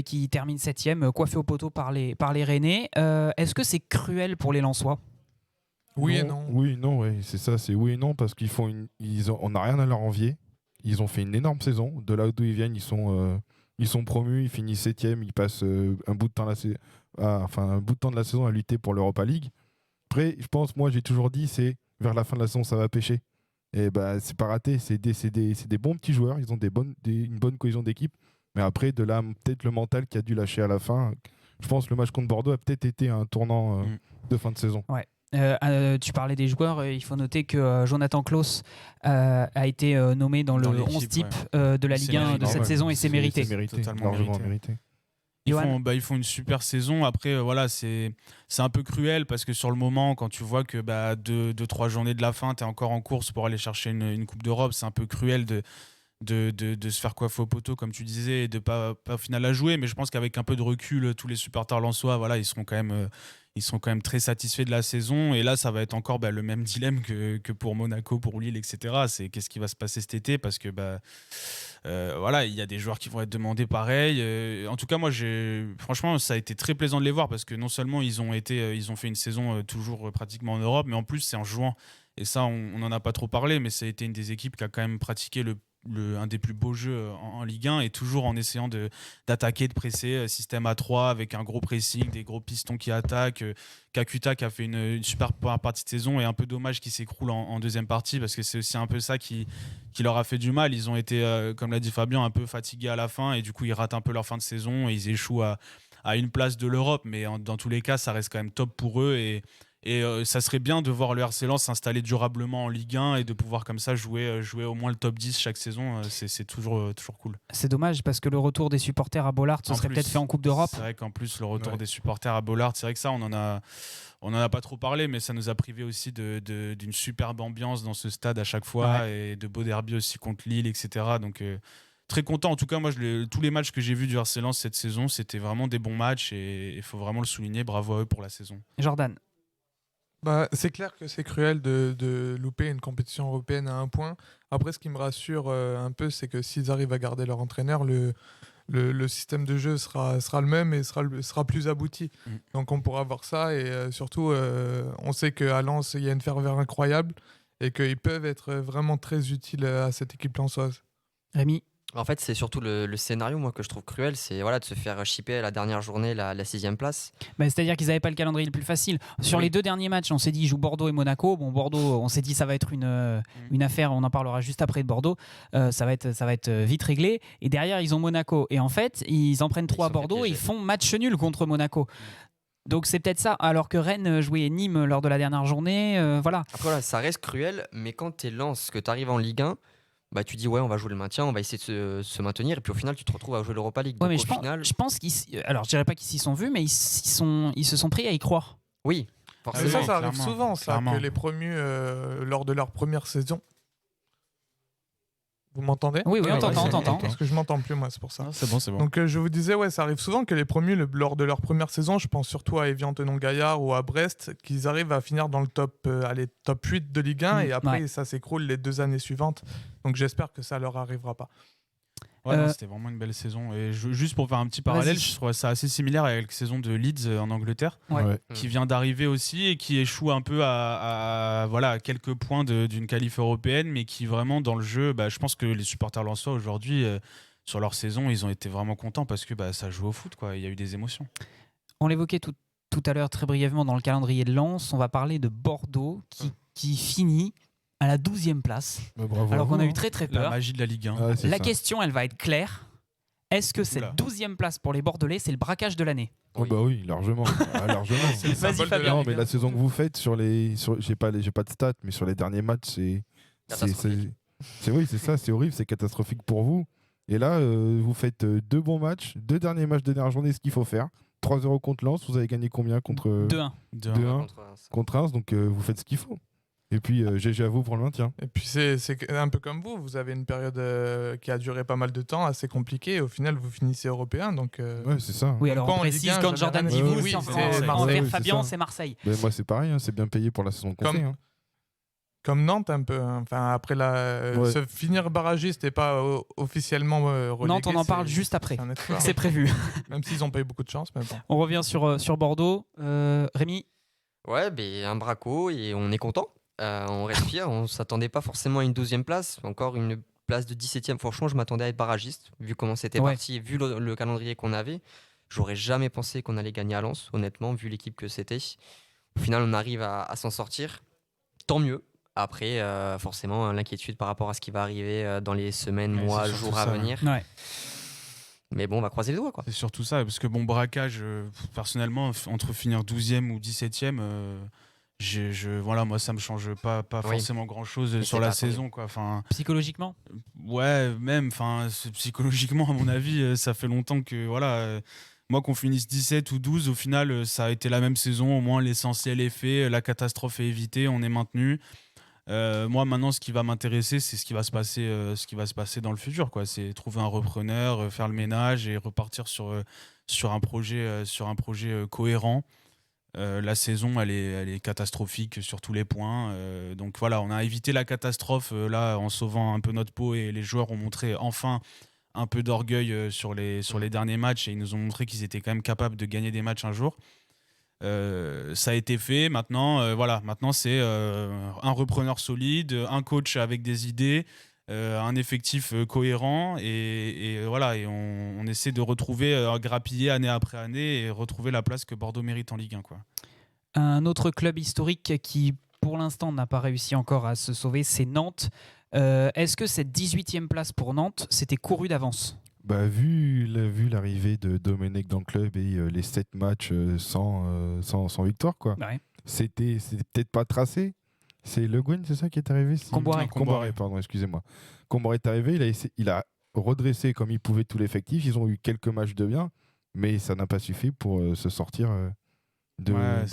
qui termine 7e, coiffé au poteau par les Rennais. Est-ce que c'est cruel pour les Lensois ? Oui et non. Oui, non, ouais, c'est ça, c'est oui et non, parce on n'a rien à leur envier. Ils ont fait une énorme saison. De là d'où ils viennent, ils sont promus, ils finissent 7e, ils passent un bout de temps de la saison à lutter pour l'Europa League. Après, je pense, moi j'ai toujours dit, c'est vers la fin de la saison, ça va pêcher. Et bah, c'est pas raté, c'est des bons petits joueurs, ils ont une bonne cohésion d'équipe. Mais après, de là, peut-être le mental qui a dû lâcher à la fin. Je pense que le match contre Bordeaux a peut-être été un tournant de fin de saison. Ouais. Tu parlais des joueurs, il faut noter que Jonathan Klaus a été nommé dans le 11 type de la Ligue 1 de cette saison et c'est mérité. Totalement mérité. Ils font une super saison. Après, voilà, c'est un peu cruel parce que sur le moment, quand tu vois que 2-3 journées de la fin, tu es encore en course pour aller chercher une Coupe d'Europe, c'est un peu cruel de se faire coiffer au poteau, comme tu disais, et de pas au final la jouer. Mais je pense qu'avec un peu de recul, tous les supporters lensois, voilà, ils seront quand même très satisfaits de la saison. Et là, ça va être encore le même dilemme que pour Monaco, pour Lille, etc. C'est qu'est-ce qui va se passer cet été parce que voilà, il y a des joueurs qui vont être demandés pareil. En tout cas, moi, franchement, ça a été très plaisant de les voir parce que non seulement ils ont fait une saison toujours pratiquement en Europe, mais en plus, c'est en jouant. Et ça, on n'en a pas trop parlé, mais ça a été une des équipes qui a quand même pratiqué un des plus beaux jeux en Ligue 1 et toujours en essayant d'attaquer, de presser, système à 3 avec un gros pressing, des gros pistons qui attaquent. Kakuta qui a fait une super première partie de saison et un peu dommage qu'il s'écroule en deuxième partie parce que c'est aussi un peu ça qui leur a fait du mal. Ils ont été, comme l'a dit Fabien, un peu fatigués à la fin et du coup ils ratent un peu leur fin de saison et ils échouent à une place de l'Europe, mais dans tous les cas ça reste quand même top pour eux et ça serait bien de voir le RC Lens s'installer durablement en Ligue 1 et de pouvoir comme ça jouer au moins le top 10 chaque saison. C'est toujours cool. C'est dommage parce que le retour des supporters à Bollaert serait peut-être fait en Coupe d'Europe. C'est vrai qu'en plus le retour des supporters à Bollaert, c'est vrai que ça on en a pas trop parlé, mais ça nous a privé aussi d'une superbe ambiance dans ce stade à chaque fois et de beaux derbies aussi contre Lille, etc. Donc très content. En tout cas, moi, tous les matchs que j'ai vus du RC Lens cette saison, c'était vraiment des bons matchs et il faut vraiment le souligner. Bravo à eux pour la saison. Jordan. C'est clair que c'est cruel de louper une compétition européenne à un point. Après, ce qui me rassure un peu, c'est que s'ils arrivent à garder leur entraîneur, le système de jeu sera le même et sera plus abouti. Donc on pourra voir ça et surtout, on sait qu'à Lens, il y a une ferveur incroyable et qu'ils peuvent être vraiment très utiles à cette équipe lensoise. Rémi. En fait, c'est surtout le scénario moi, que je trouve cruel, c'est de se faire chipper à la dernière journée la 6e place. C'est-à-dire qu'ils n'avaient pas le calendrier le plus facile. Sur les 2 derniers matchs, on s'est dit ils jouent Bordeaux et Monaco. Bon, Bordeaux, on s'est dit ça va être une affaire, on en parlera juste après de Bordeaux. Ça va être vite réglé. Et derrière, ils ont Monaco. Et en fait, ils en prennent 3 à Bordeaux et ils font match nul contre Monaco. Donc c'est peut-être ça, alors que Rennes jouait Nîmes lors de la dernière journée. Voilà. Après, voilà, ça reste cruel, mais quand tu es Lens, que tu arrives en Ligue 1, tu dis on va jouer le maintien, on va essayer de se maintenir et puis au final tu te retrouves à jouer l'Europa League. Ouais, mais je pense alors je dirais pas qu'ils s'y sont vus, mais ils se sont pris à y croire. Oui, forcément. Ça arrive souvent, que les promus lors de leur première saison. Vous m'entendez ? Oui, on t'entend. Parce que je m'entends plus moi, c'est pour ça. Ah, c'est bon. Donc je vous disais, ça arrive souvent que les promus lors de leur première saison, je pense surtout à Évian-Tenon-Gaillard ou à Brest, qu'ils arrivent à finir dans le top 8 de Ligue 1 et après ça s'écroule les 2 années suivantes. Donc j'espère que ça leur arrivera pas. Ouais, c'était vraiment une belle saison. Et juste pour faire un petit parallèle, je trouve ça assez similaire avec la saison de Leeds en Angleterre, qui vient d'arriver aussi et qui échoue un peu à quelques points d'une qualif européenne, mais qui vraiment dans le jeu, je pense que les supporters lensois aujourd'hui, sur leur saison, ils ont été vraiment contents parce que ça joue au foot, quoi. Il y a eu des émotions. On l'évoquait tout à l'heure très brièvement dans le calendrier de Lens. On va parler de Bordeaux qui finit à la 12e place, alors qu'on a eu très très peur. La magie de la Ligue 1. La question, elle va être claire. Est-ce que cette 12e place pour les Bordelais, c'est le braquage de l'année ? Oui, largement. Vas-y, Fabien. Non, mais la saison que vous faites j'ai pas de stats, mais sur les derniers matchs, c'est c'est horrible, c'est catastrophique pour vous. Et là, vous faites 2 bons matchs, 2 derniers matchs de dernière journée, ce qu'il faut faire. 3-0 contre Lens, vous avez gagné combien contre 2-1 contre Reims, donc vous faites ce qu'il faut. Et puis GG à vous pour le maintien. Et puis c'est un peu comme vous avez une période qui a duré pas mal de temps, assez compliquée, et au final vous finissez européen. Donc, ouais, c'est ça. Oui, alors on précise, quand Jordan dit vous, c'est Fabien, c'est Marseille. Mais moi c'est pareil, c'est bien payé pour la saison qu'on fait. Comme Nantes un peu. Enfin, après se finir barragiste et pas officiellement relégué. Nantes, on en parle juste après. C'est prévu. Même s'ils n'ont pas eu beaucoup de chance. Mais bon. On revient sur Bordeaux. Rémi. Ouais, un braco et on est content. On respire. On ne s'attendait pas forcément à une 12e place. Encore une place de 17e. Franchement, je m'attendais à être barragiste. Vu comment c'était parti et vu le calendrier qu'on avait, j'aurais jamais pensé qu'on allait gagner à Lens, honnêtement, vu l'équipe que c'était. Au final, on arrive à s'en sortir. Tant mieux. Après, forcément, l'inquiétude par rapport à ce qui va arriver dans les semaines, mois, jours à venir. Ouais. Mais bon, on va croiser les doigts, quoi. C'est surtout ça, parce que braquage, personnellement, entre finir 12e ou 17e, voilà, moi, ça me change pas forcément grand-chose sur la saison, quoi. Enfin, psychologiquement ? Ouais, même. Enfin, psychologiquement, à mon avis, ça fait longtemps que, voilà... Moi, qu'on finisse 17 ou 12, au final, ça a été la même saison. Au moins, l'essentiel est fait, la catastrophe est évitée, on est maintenu. Moi, maintenant, ce qui va m'intéresser, c'est ce qui va se passer dans le futur, quoi. C'est trouver un repreneur, faire le ménage et repartir sur un projet cohérent. La saison, elle est catastrophique sur tous les points. Donc voilà, on a évité la catastrophe là en sauvant un peu notre peau et les joueurs ont montré enfin un peu d'orgueil sur les derniers matchs et ils nous ont montré qu'ils étaient quand même capables de gagner des matchs un jour. Ça a été fait. Maintenant c'est un repreneur solide, un coach avec des idées, un effectif cohérent et voilà. Et on essaie de retrouver, grappiller année après année et retrouver la place que Bordeaux mérite en Ligue 1, quoi. Un autre club historique qui, pour l'instant, n'a pas réussi encore à se sauver, c'est Nantes. Est-ce que cette 18e place pour Nantes, c'était couru d'avance ? Vu l'arrivée de Domenech dans le club et les 7 matchs sans victoire, quoi. Ouais. C'était peut-être pas tracé. C'est Le Guen, c'est ça qui est arrivé ? Comboiré, pardon, excusez-moi. Comboiré est arrivé, il a redressé comme il pouvait tout l'effectif. Ils ont eu quelques matchs de bien, mais ça n'a pas suffi pour se sortir de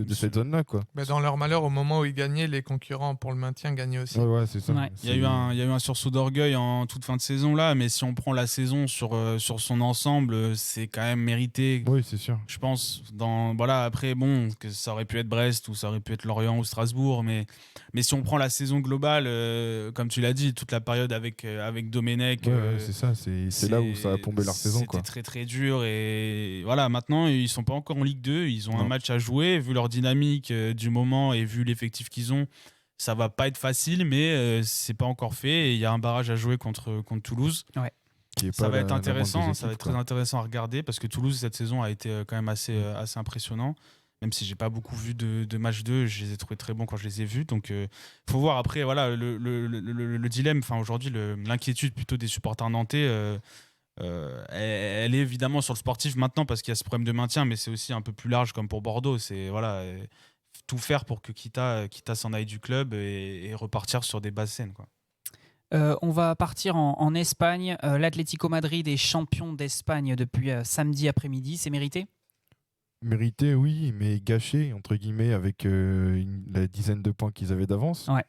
cette zone-là, quoi. Dans leur malheur, au moment où ils gagnaient, les concurrents pour le maintien gagnaient aussi. Ouais, c'est ça. Ouais. Il y a eu un sursaut d'orgueil en toute fin de saison là, mais si on prend la saison sur son ensemble, c'est quand même mérité. Oui, c'est sûr. Je pense. Après, bon, que ça aurait pu être Brest ou ça aurait pu être Lorient ou Strasbourg, mais si on prend la saison globale, comme tu l'as dit, toute la période avec Domenech. C'est ça. C'est là où ça a plombé leur saison, quoi. C'était très très dur et voilà. Maintenant, ils sont pas encore en Ligue 2. Ils ont un match à jouer. Vu leur dynamique du moment et vu l'effectif qu'ils ont, ça va pas être facile, mais c'est pas encore fait. Et il y a un barrage à jouer contre Toulouse. Ouais. Ça va être intéressant. Ça va être très intéressant à regarder parce que Toulouse cette saison a été quand même assez impressionnant. Même si j'ai pas beaucoup vu de match 2, je les ai trouvés très bons quand je les ai vus. Donc faut voir après. Voilà le dilemme. Enfin aujourd'hui l'inquiétude plutôt des supporters nantais. Elle est évidemment sur le sportif maintenant parce qu'il y a ce problème de maintien, mais c'est aussi un peu plus large comme pour Bordeaux. C'est tout faire pour que Kita s'en aille du club et repartir sur des bases saines, quoi. On va partir en Espagne. L'Atlético Madrid est champion d'Espagne depuis samedi après-midi. C'est mérité ? Mérité, oui, mais gâché, entre guillemets, avec la dizaine de points qu'ils avaient d'avance. Ouais.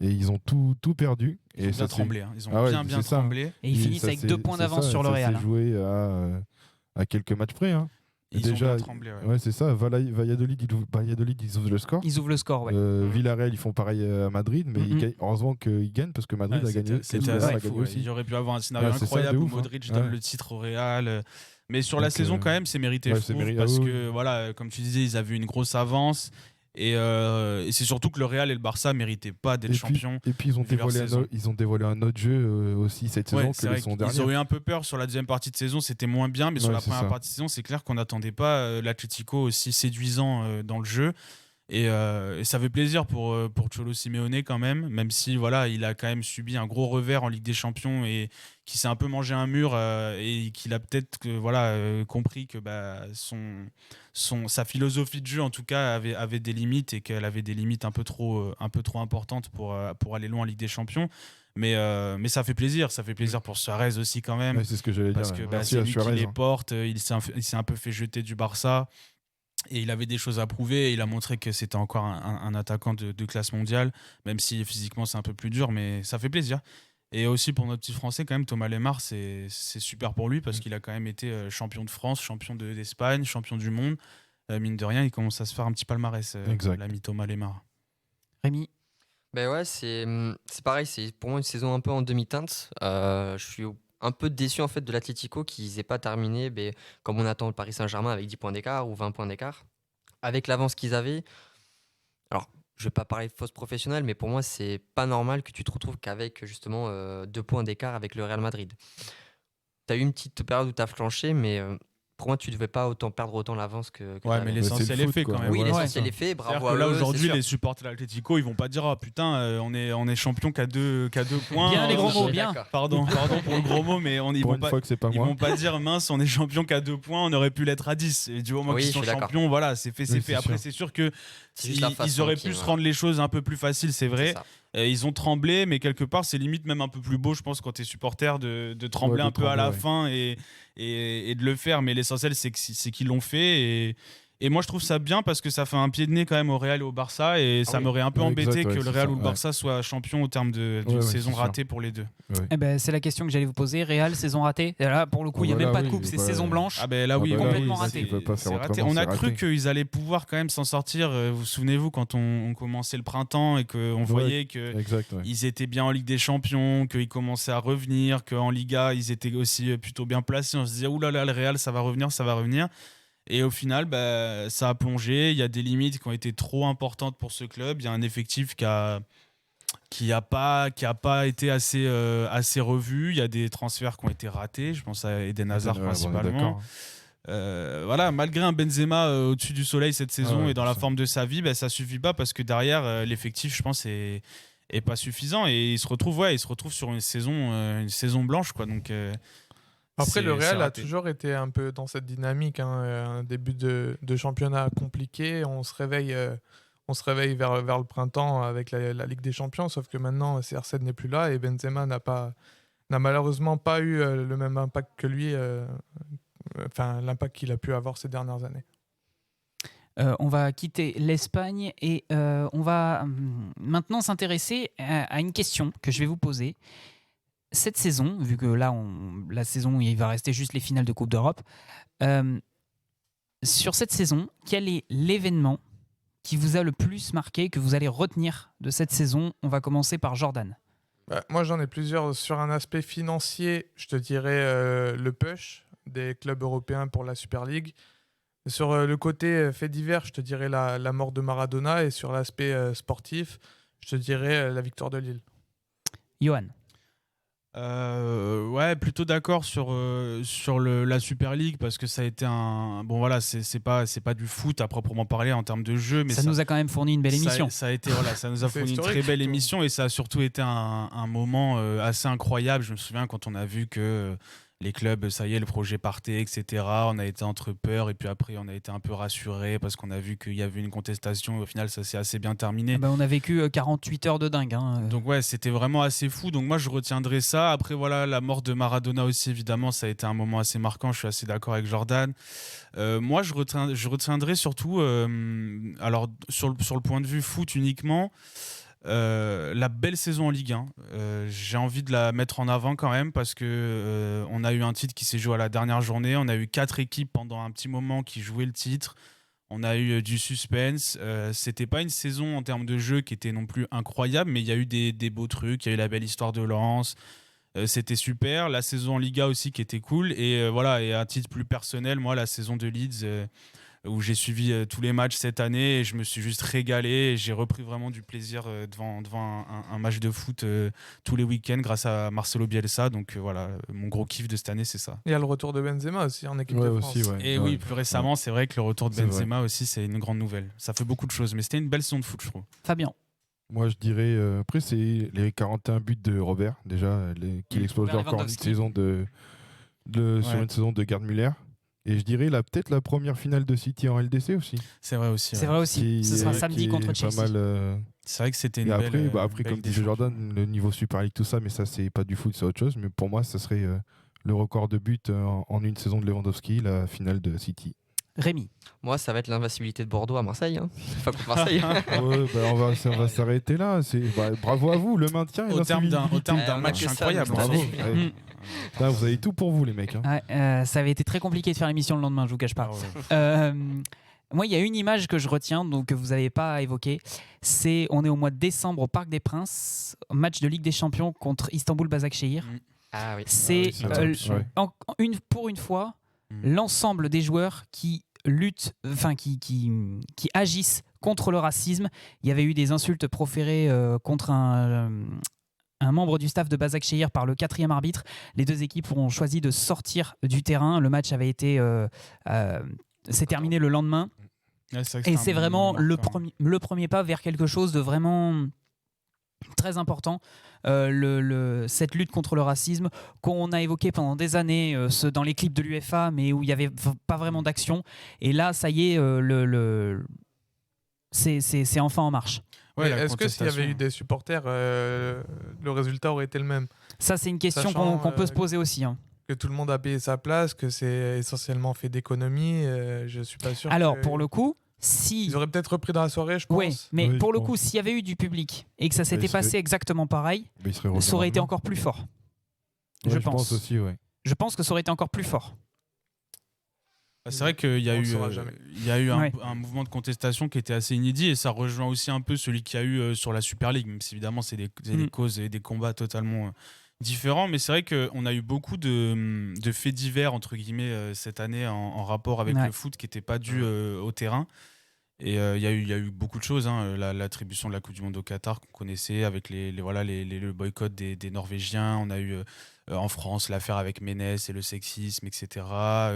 Et ils ont tout perdu. Ils ont bien tremblé. Ils ont bien tremblé. Et ils finissent avec 2 points d'avance sur le Real. Ça s'est joué à quelques matchs près. Hein. Ils ont bien tremblé. Ouais, c'est ça. Valladolid, ils ouvrent le score. Ils ouvrent le score, ouais. Villarreal, ils font pareil à Madrid, mais heureusement qu'ils gagnent parce que Madrid a gagné. C'était assez fou. Il aurait pu avoir un scénario incroyable où Modric donne le titre au Real. Mais sur la saison, quand même, c'est mérité, je trouve, parce que, voilà, comme tu disais, ils avaient une grosse avance. Et c'est surtout que le Real et le Barça ne méritaient pas d'être champions. Et puis ils ont dévoilé un autre jeu aussi cette saison que la saison dernière. Ils ont eu un peu peur sur la deuxième partie de saison, c'était moins bien, mais sur la première partie de saison, c'est clair qu'on n'attendait pas l'Atlético aussi séduisant dans le jeu. Et ça fait plaisir pour Cholo Simeone quand même si voilà, il a quand même subi un gros revers en Ligue des Champions et qui s'est un peu mangé un mur et qu'il a peut-être compris que sa philosophie de jeu en tout cas avait des limites et qu'elle avait des limites un peu trop importantes pour aller loin en Ligue des Champions. Mais ça fait plaisir pour Suarez aussi quand même. Ouais, c'est ce que j'allais dire. Parce que c'est lui qui les porte, il s'est un peu fait jeter du Barça. Et il avait des choses à prouver et il a montré que c'était encore un attaquant de classe mondiale, même si physiquement c'est un peu plus dur, mais ça fait plaisir. Et aussi pour notre petit français, quand même, Thomas Lemar, c'est super pour lui parce qu'il a quand même été champion de France, champion d'Espagne, champion du monde. Mine de rien, il commence à se faire un petit palmarès, l'ami Thomas Lemar. Rémi ? Ben ouais, c'est pareil, c'est pour moi une saison un peu en demi-teinte. Je suis un peu déçu en fait de l'Atlético qu'ils aient pas terminé comme on attend le Paris Saint-Germain avec 10 points d'écart ou 20 points d'écart. Avec l'avance qu'ils avaient, alors je vais pas parler de fausse professionnelle, mais pour moi c'est pas normal que tu te retrouves qu'avec justement 2 points d'écart avec le Real Madrid. Tu as eu une petite période où tu as flanché, mais pour moi tu devais pas perdre autant l'avance que Ouais, t'avais. mais l'essentiel c'est le est foot, fait quoi. quand même. Oui, voilà, l'essentiel c'est est fait, bravo C'est-à-dire à que là eux, c'est aujourd'hui, sûr. les supporters de l'Atlético, ils vont pas dire putain, on est champion qu'à deux points. Bien les gros Je mots, suis bien. d'accord. Pardon pour le gros mot, mais ils Pour vont une pas. fois que c'est pas Ils moi. vont pas dire mince, on est champion qu'à 2 points, on aurait pu l'être à 10. Et du moment Oui, qu'ils je sont suis d'accord. champions, voilà, c'est fait, c'est Oui, fait. c'est Après, sûr. c'est sûr que C'est juste la ils façon auraient qui- pu se voilà. rendre les choses un peu plus faciles, c'est C'est vrai. ça. Ils ont tremblé, mais quelque part, c'est limite même un peu plus beau, je pense, quand t'es supporter de trembler Ouais, de un peu à la trembler, ouais. fin et de le faire. Mais l'essentiel, c'est qu'ils l'ont fait. Et moi, je trouve ça bien parce que ça fait un pied de nez quand même au Real et au Barça. Et ça oui. m'aurait un peu Ouais, embêté exact, ouais, que le c'est Real ça, ou le ouais. Barça soient champions au terme d'une Ouais, saison c'est sûr. ratée pour les deux. Ouais. Eh ben, c'est la question que j'allais vous poser. Real, saison ratée. Et là, pour le coup, il n'y a Voilà, même pas de oui, coupe, mais c'est bah, saison blanche. Ah ben là Ah oui, bah là, complètement oui, raté. s'ils veulent pas faire C'est raté. autrement, On a c'est cru raté. qu'ils allaient pouvoir quand même s'en sortir. Vous vous souvenez-vous quand on commençait le printemps et qu'on voyait que Exact, ouais. ils étaient bien en Ligue des Champions, qu'ils commençaient à revenir, qu'en Liga ils étaient aussi plutôt bien placés. On se disait oulala, le Real ça va revenir, ça va revenir. Et au final, bah, ça a plongé. Il y a des limites qui ont été trop importantes pour ce club. Il y a un effectif qui a pas été assez revu. Il y a des transferts qui ont été ratés. Je pense à Eden Hazard Ouais, on est principalement. d'accord. Voilà, malgré un Benzema au-dessus du soleil cette saison Ah ouais, et dans la ça. forme de sa vie, bah, ça suffit pas parce que derrière l'effectif, je pense, est pas suffisant et il se retrouve sur une saison blanche quoi. Donc Après, le c'est Real a raté. toujours été un peu dans cette dynamique. Un début de championnat compliqué. On se réveille vers le printemps avec la Ligue des Champions. Sauf que maintenant, CR7 n'est plus là et Benzema n'a malheureusement pas eu le même impact que lui. Enfin, l'impact qu'il a pu avoir ces dernières années. On va quitter l'Espagne et on va maintenant s'intéresser à une question que je vais vous poser. Cette saison, vu que là, la saison où il va rester juste les finales de Coupe d'Europe, sur cette saison, quel est l'événement qui vous a le plus marqué, que vous allez retenir de cette saison? On va commencer par Jordan. Moi, j'en ai plusieurs. Sur un aspect financier, je te dirais le push des clubs européens pour la Super League. Sur le côté fait divers, je te dirais la mort de Maradona. Et sur l'aspect sportif, je te dirais la victoire de Lille. Johan. Ouais, plutôt d'accord sur la Super League parce que ça a été bon voilà, c'est pas du foot à proprement parler en termes de jeu, mais ça nous a quand même fourni une belle émission. Ça a été voilà, ça nous a C'est fourni une historique, très belle surtout. émission et ça a surtout été un moment assez incroyable. Je me souviens quand on a vu que les clubs, ça y est, le projet partait, etc. On a été entre peur et puis après on a été un peu rassuré parce qu'on a vu qu'il y avait une contestation et au final ça s'est assez bien terminé. Ah bah, on a vécu 48 heures de dingue. Hein. Donc ouais, c'était vraiment assez fou. Donc moi, je retiendrai ça. Après, voilà, la mort de Maradona aussi, évidemment, ça a été un moment assez marquant. Je suis assez d'accord avec Jordan. Moi, je retiendrai surtout, alors sur le point de vue foot uniquement, la belle saison en Ligue 1. J'ai envie de la mettre en avant quand même parce que on a eu un titre qui s'est joué à la dernière journée. On a eu 4 équipes pendant un petit moment qui jouaient le titre. On a eu du suspense. C'était pas une saison en termes de jeu qui était non plus incroyable, mais il y a eu des beaux trucs. Il y a eu la belle histoire de Lens. C'était super. La saison en Liga aussi qui était cool. Et voilà. Et à titre plus personnel, moi, la saison de Leeds où j'ai suivi tous les matchs cette année et je me suis juste régalé. Et j'ai repris vraiment du plaisir devant un match de foot tous les week-ends grâce à Marcelo Bielsa. Donc voilà, mon gros kiff de cette année, c'est ça. Il y a le retour de Benzema aussi en équipe Ouais, de France. aussi, ouais. Et oui, plus récemment, c'est vrai que le retour de C'est Benzema aussi, c'est une grande nouvelle. Ça fait beaucoup de choses, mais c'était une belle saison de foot, je trouve. Fabien. Moi, je dirais. Après, c'est les 41 buts de Robert, déjà, qu'il explose Robert encore une Lewandowski. saison sur Ouais. une saison de Gerd Müller. Et je dirais peut-être la première finale de City en LDC aussi. C'est vrai aussi. C'est ouais. vrai aussi. Ce sera samedi contre Pas Chelsea. mal. C'est vrai que c'était une Et belle. après, belle comme des disait champions. Jordan, le niveau Super League, tout ça, mais ça, c'est pas du foot, c'est autre chose. Mais pour moi, ça serait le record de buts en une saison de Lewandowski, la finale de City. Rémi. Moi, ça va être l'invincibilité de Bordeaux à Marseille. Hein. Enfin, contre Marseille. Ouais, bah, on va s'arrêter là. Bravo à vous, le maintien et Au terme d'un on a match que ça, incroyable. nous, Bravo. ça Bravo. suffit. Ouais. Putain, vous avez tout pour vous, les mecs. Hein. Ouais, ça avait été très compliqué de faire l'émission le lendemain, je vous cache pas. Ah ouais. Euh, Moi, il y a une image que je retiens, donc que vous n'avez pas évoquée. On est au mois de décembre au Parc des Princes, match de Ligue des Champions contre Istanbul Başakşehir. Ah oui. C'est pour une fois l'ensemble des joueurs qui luttent, qui agissent contre le racisme. Il y avait eu des insultes proférées contre un membre du staff de Başakşehir par le 4e arbitre. Les deux équipes ont choisi de sortir du terrain. Le match avait été s'est terminé le lendemain. Ouais, Et c'est vraiment le marquant. premier pas vers quelque chose de vraiment très important. Cette lutte contre le racisme qu'on a évoqué pendant des années dans les clips de l'UEFA, mais où il n'y avait pas vraiment d'action. Et là, ça y est, c'est enfin en marche. Ouais, Mais la est-ce que s'il y avait contestation. eu des supporters, le résultat aurait été le même? Ça, c'est une question Sachant, qu'on peut se poser aussi. Hein. Que tout le monde a payé sa place, que c'est essentiellement fait d'économies, je suis pas sûr. Alors, que- pour le coup, si... Ils auraient peut-être repris dans la soirée, je pense. Oui, mais Oui, pour je le pense. coup, s'il y avait eu du public et que ça s'était il serait- passé exactement pareil, Mais il serait revenu ça aurait été lendemain. encore plus fort. Ouais, je pense. aussi, ouais. Je pense que ça aurait été encore plus fort. C'est vrai qu'il y a On le eu, saura jamais. il y a eu Ouais. un mouvement de contestation qui était assez inédit et ça rejoint aussi un peu celui qu'il y a eu sur la Super League, même si évidemment c'est des causes et des combats totalement différents. Mais c'est vrai qu'on a eu beaucoup de faits divers, entre guillemets, cette année en rapport avec Ouais. le foot qui n'étaient pas dus au terrain. Et il y a eu beaucoup de choses, hein. L'attribution de la Coupe du Monde au Qatar qu'on connaissait avec le boycott des Norvégiens. On a eu en France l'affaire avec Ménès et le sexisme, etc.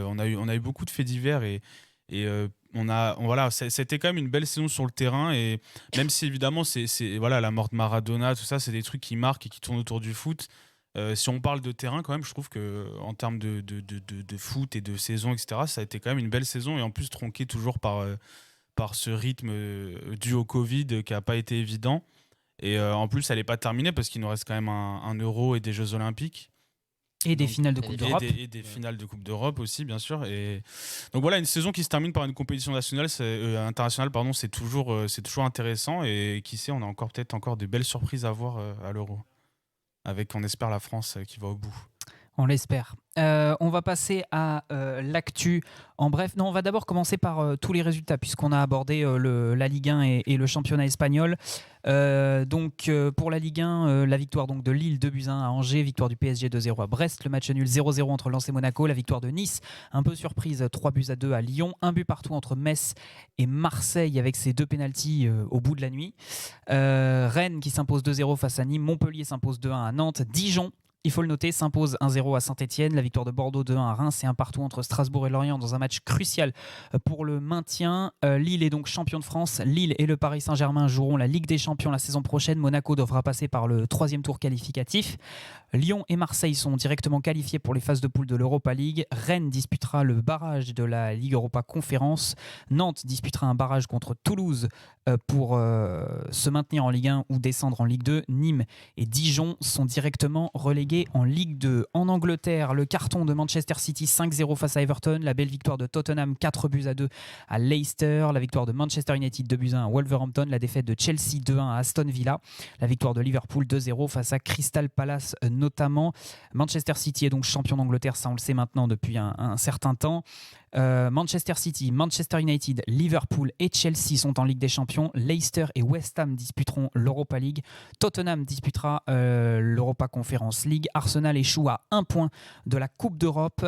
On a eu beaucoup de faits divers et c'était quand même une belle saison sur le terrain. Et même si évidemment voilà, la mort de Maradona, tout ça, c'est des trucs qui marquent et qui tournent autour du foot. Si on parle de terrain, quand même, je trouve que en termes de foot et de saison, etc., ça a été quand même une belle saison et en plus tronqué toujours par ce rythme dû au Covid qui n'a pas été évident. Et en plus, elle n'est pas terminée parce qu'il nous reste quand même un Euro et des Jeux Olympiques. Et des Donc, finales de et Coupe des- d'Europe. Et des finales de Coupe d'Europe aussi, bien sûr. Et donc voilà, une saison qui se termine par une compétition nationale, internationale, pardon, c'est toujours intéressant. Et qui sait, on a peut-être encore de belles surprises à voir à l'Euro. Avec, on espère, la France qui va au bout. On l'espère. On va passer à l'actu. En bref, non, on va d'abord commencer par tous les résultats, puisqu'on a abordé la Ligue 1 et le championnat espagnol. Pour la Ligue 1, la victoire donc, de Lille 2-1 à Angers, victoire du PSG 2-0 à Brest, le match nul 0-0 entre Lens et Monaco, la victoire de Nice, un peu surprise, 3-2 à Lyon, un but partout entre Metz et Marseille avec ses 2 pénaltys au bout de la nuit. Rennes qui s'impose 2-0 face à Nîmes, Montpellier s'impose 2-1 à Nantes, Dijon, il faut le noter, s'impose 1-0 à Saint-Etienne, la victoire de Bordeaux 2-1 à Reims et un partout entre Strasbourg et Lorient dans un match crucial pour le maintien. Lille est donc champion de France. Lille et le Paris Saint-Germain joueront la Ligue des Champions la saison prochaine. Monaco devra passer par le 3e tour qualificatif. Lyon et Marseille sont directement qualifiés pour les phases de poule de l'Europa League. Rennes disputera le barrage de la Ligue Europa Conférence. Nantes disputera un barrage contre Toulouse pour se maintenir en Ligue 1 ou descendre en Ligue 2. Nîmes et Dijon sont directement relégués en Ligue 2. En Angleterre, le carton de Manchester City 5-0 face à Everton, la belle victoire de Tottenham 4-2 à Leicester, la victoire de Manchester United 2-1 à Wolverhampton, la défaite de Chelsea 2-1 à Aston Villa, la victoire de Liverpool 2-0 face à Crystal Palace notamment. Manchester City est donc champion d'Angleterre, ça on le sait maintenant depuis un certain temps. Manchester City, Manchester United, Liverpool et Chelsea sont en Ligue des Champions. Leicester et West Ham disputeront l'Europa League. Tottenham disputera l'Europa Conference League. Arsenal échoue à 1 point de la Coupe d'Europe.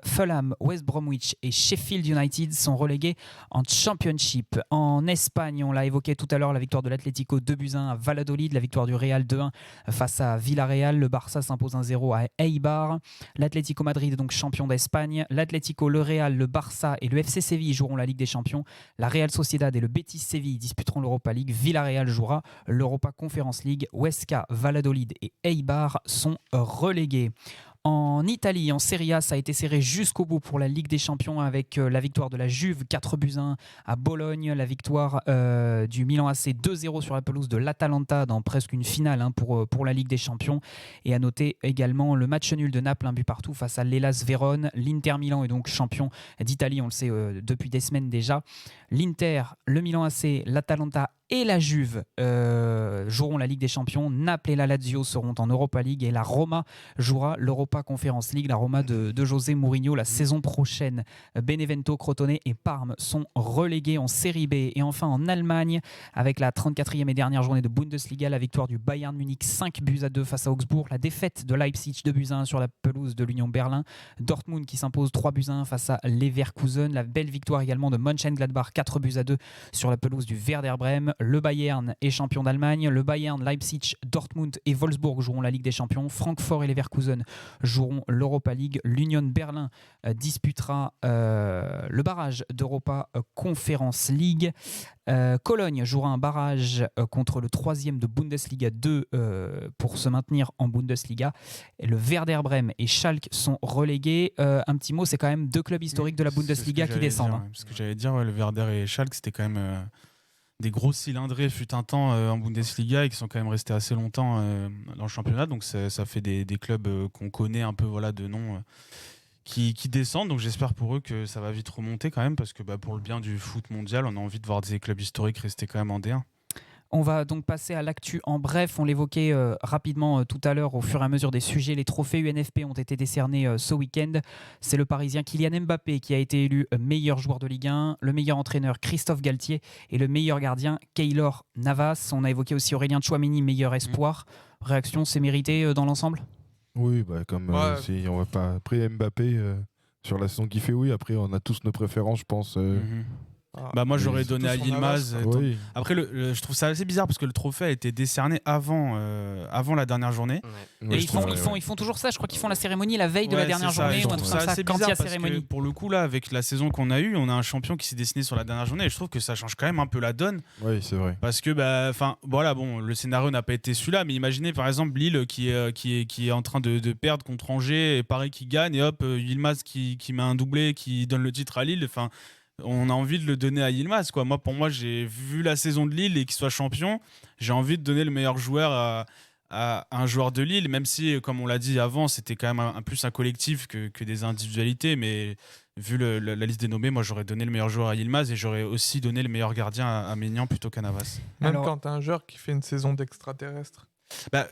Fulham, West Bromwich et Sheffield United sont relégués en Championship. En Espagne, on l'a évoqué tout à l'heure, la victoire de l'Atlético 2-1 à Valladolid, la victoire du Real 2-1 face à Villarreal. Le Barça s'impose 1-0 à Eibar. L'Atlético Madrid est donc champion d'Espagne. L'Atlético, le Real, le Barça et le FC Séville joueront la Ligue des Champions. La Real Sociedad et le Betis Séville disputeront l'Europa League. Villarreal jouera l'Europa Conference League. Huesca, Valladolid et Eibar sont relégués. En Italie, en Serie A, ça a été serré jusqu'au bout pour la Ligue des Champions avec la victoire de la Juve 4-1 à Bologne, la victoire du Milan AC 2-0 sur la pelouse de l'Atalanta dans presque une finale pour la Ligue des Champions. Et à noter également le match nul de Naples, un but partout face à l'Hellas Vérone. L'Inter Milan est donc champion d'Italie, on le sait depuis des semaines déjà. L'Inter, le Milan AC, l'Atalanta et la Juve joueront la Ligue des Champions. Naples et la Lazio seront en Europa League et la Roma jouera l'Europa Conference League, la Roma de José Mourinho la saison prochaine. Benevento, Crotone et Parme sont relégués en Série B. Et enfin en Allemagne, avec la 34e et dernière journée de Bundesliga, la victoire du Bayern Munich 5-2 face à Augsbourg, la défaite de Leipzig 2-1 sur la pelouse de l'Union Berlin, Dortmund qui s'impose 3-1 face à Leverkusen, la belle victoire également de Mönchengladbach 4-2 sur la pelouse du Werder Bremen. Le Bayern est champion d'Allemagne, le Bayern, Leipzig, Dortmund et Wolfsburg joueront la Ligue des Champions, Francfort et Leverkusen joueront l'Europa League, l'Union Berlin disputera le barrage d'Europa Conference League, Cologne jouera un barrage contre le 3e de Bundesliga 2 pour se maintenir en Bundesliga. Et le Werder Bremen et Schalke sont relégués. Un petit mot, c'est quand même deux clubs historiques de la Bundesliga qui descendent. Ce que j'allais dire, le Werder et Schalke, c'était quand même des gros cylindrés fut un temps en Bundesliga et qui sont quand même restés assez longtemps dans le championnat. Donc ça fait des clubs qu'on connaît un peu de nom qui descendent. Donc j'espère pour eux que ça va vite remonter quand même parce que pour le bien du foot mondial, on a envie de voir des clubs historiques rester quand même en D1. On va donc passer à l'actu en bref. On l'évoquait rapidement tout à l'heure au fur et à mesure des sujets. Les trophées UNFP ont été décernés ce week-end. C'est le Parisien Kylian Mbappé qui a été élu meilleur joueur de Ligue 1, le meilleur entraîneur Christophe Galtier et le meilleur gardien Keylor Navas. On a évoqué aussi Aurélien Tchouaméni, meilleur espoir. Réaction, c'est mérité dans l'ensemble ? Oui, si on va pas. Après Mbappé, sur la saison qu'il fait, oui. Après, on a tous nos préférences, je pense. Moi j'aurais donné à Yilmaz. Oui. Après je trouve ça assez bizarre parce que le trophée a été décerné avant la dernière journée. Et ils font toujours ça, je crois qu'ils font la cérémonie la veille de la dernière journée ou un truc comme ça, quand il y a cérémonie. Pour le coup là, avec la saison qu'on a eue, on a un champion qui s'est dessiné sur la dernière journée et je trouve que ça change quand même un peu la donne. Oui, c'est vrai. Parce que le scénario n'a pas été celui-là, mais imaginez par exemple Lille qui est en train de perdre contre Angers et Paris qui gagne et hop, Yilmaz qui met un doublé qui donne le titre à Lille. Enfin, on a envie de le donner à Yilmaz, quoi. Pour moi, j'ai vu la saison de Lille et qu'il soit champion, j'ai envie de donner le meilleur joueur à un joueur de Lille, même si, comme on l'a dit avant, c'était quand même plus un collectif que des individualités. Mais vu la liste des nommés, moi, j'aurais donné le meilleur joueur à Yilmaz et j'aurais aussi donné le meilleur gardien à Maignan plutôt qu'à Navas. Même quand tu as un joueur qui fait une saison d'extraterrestre.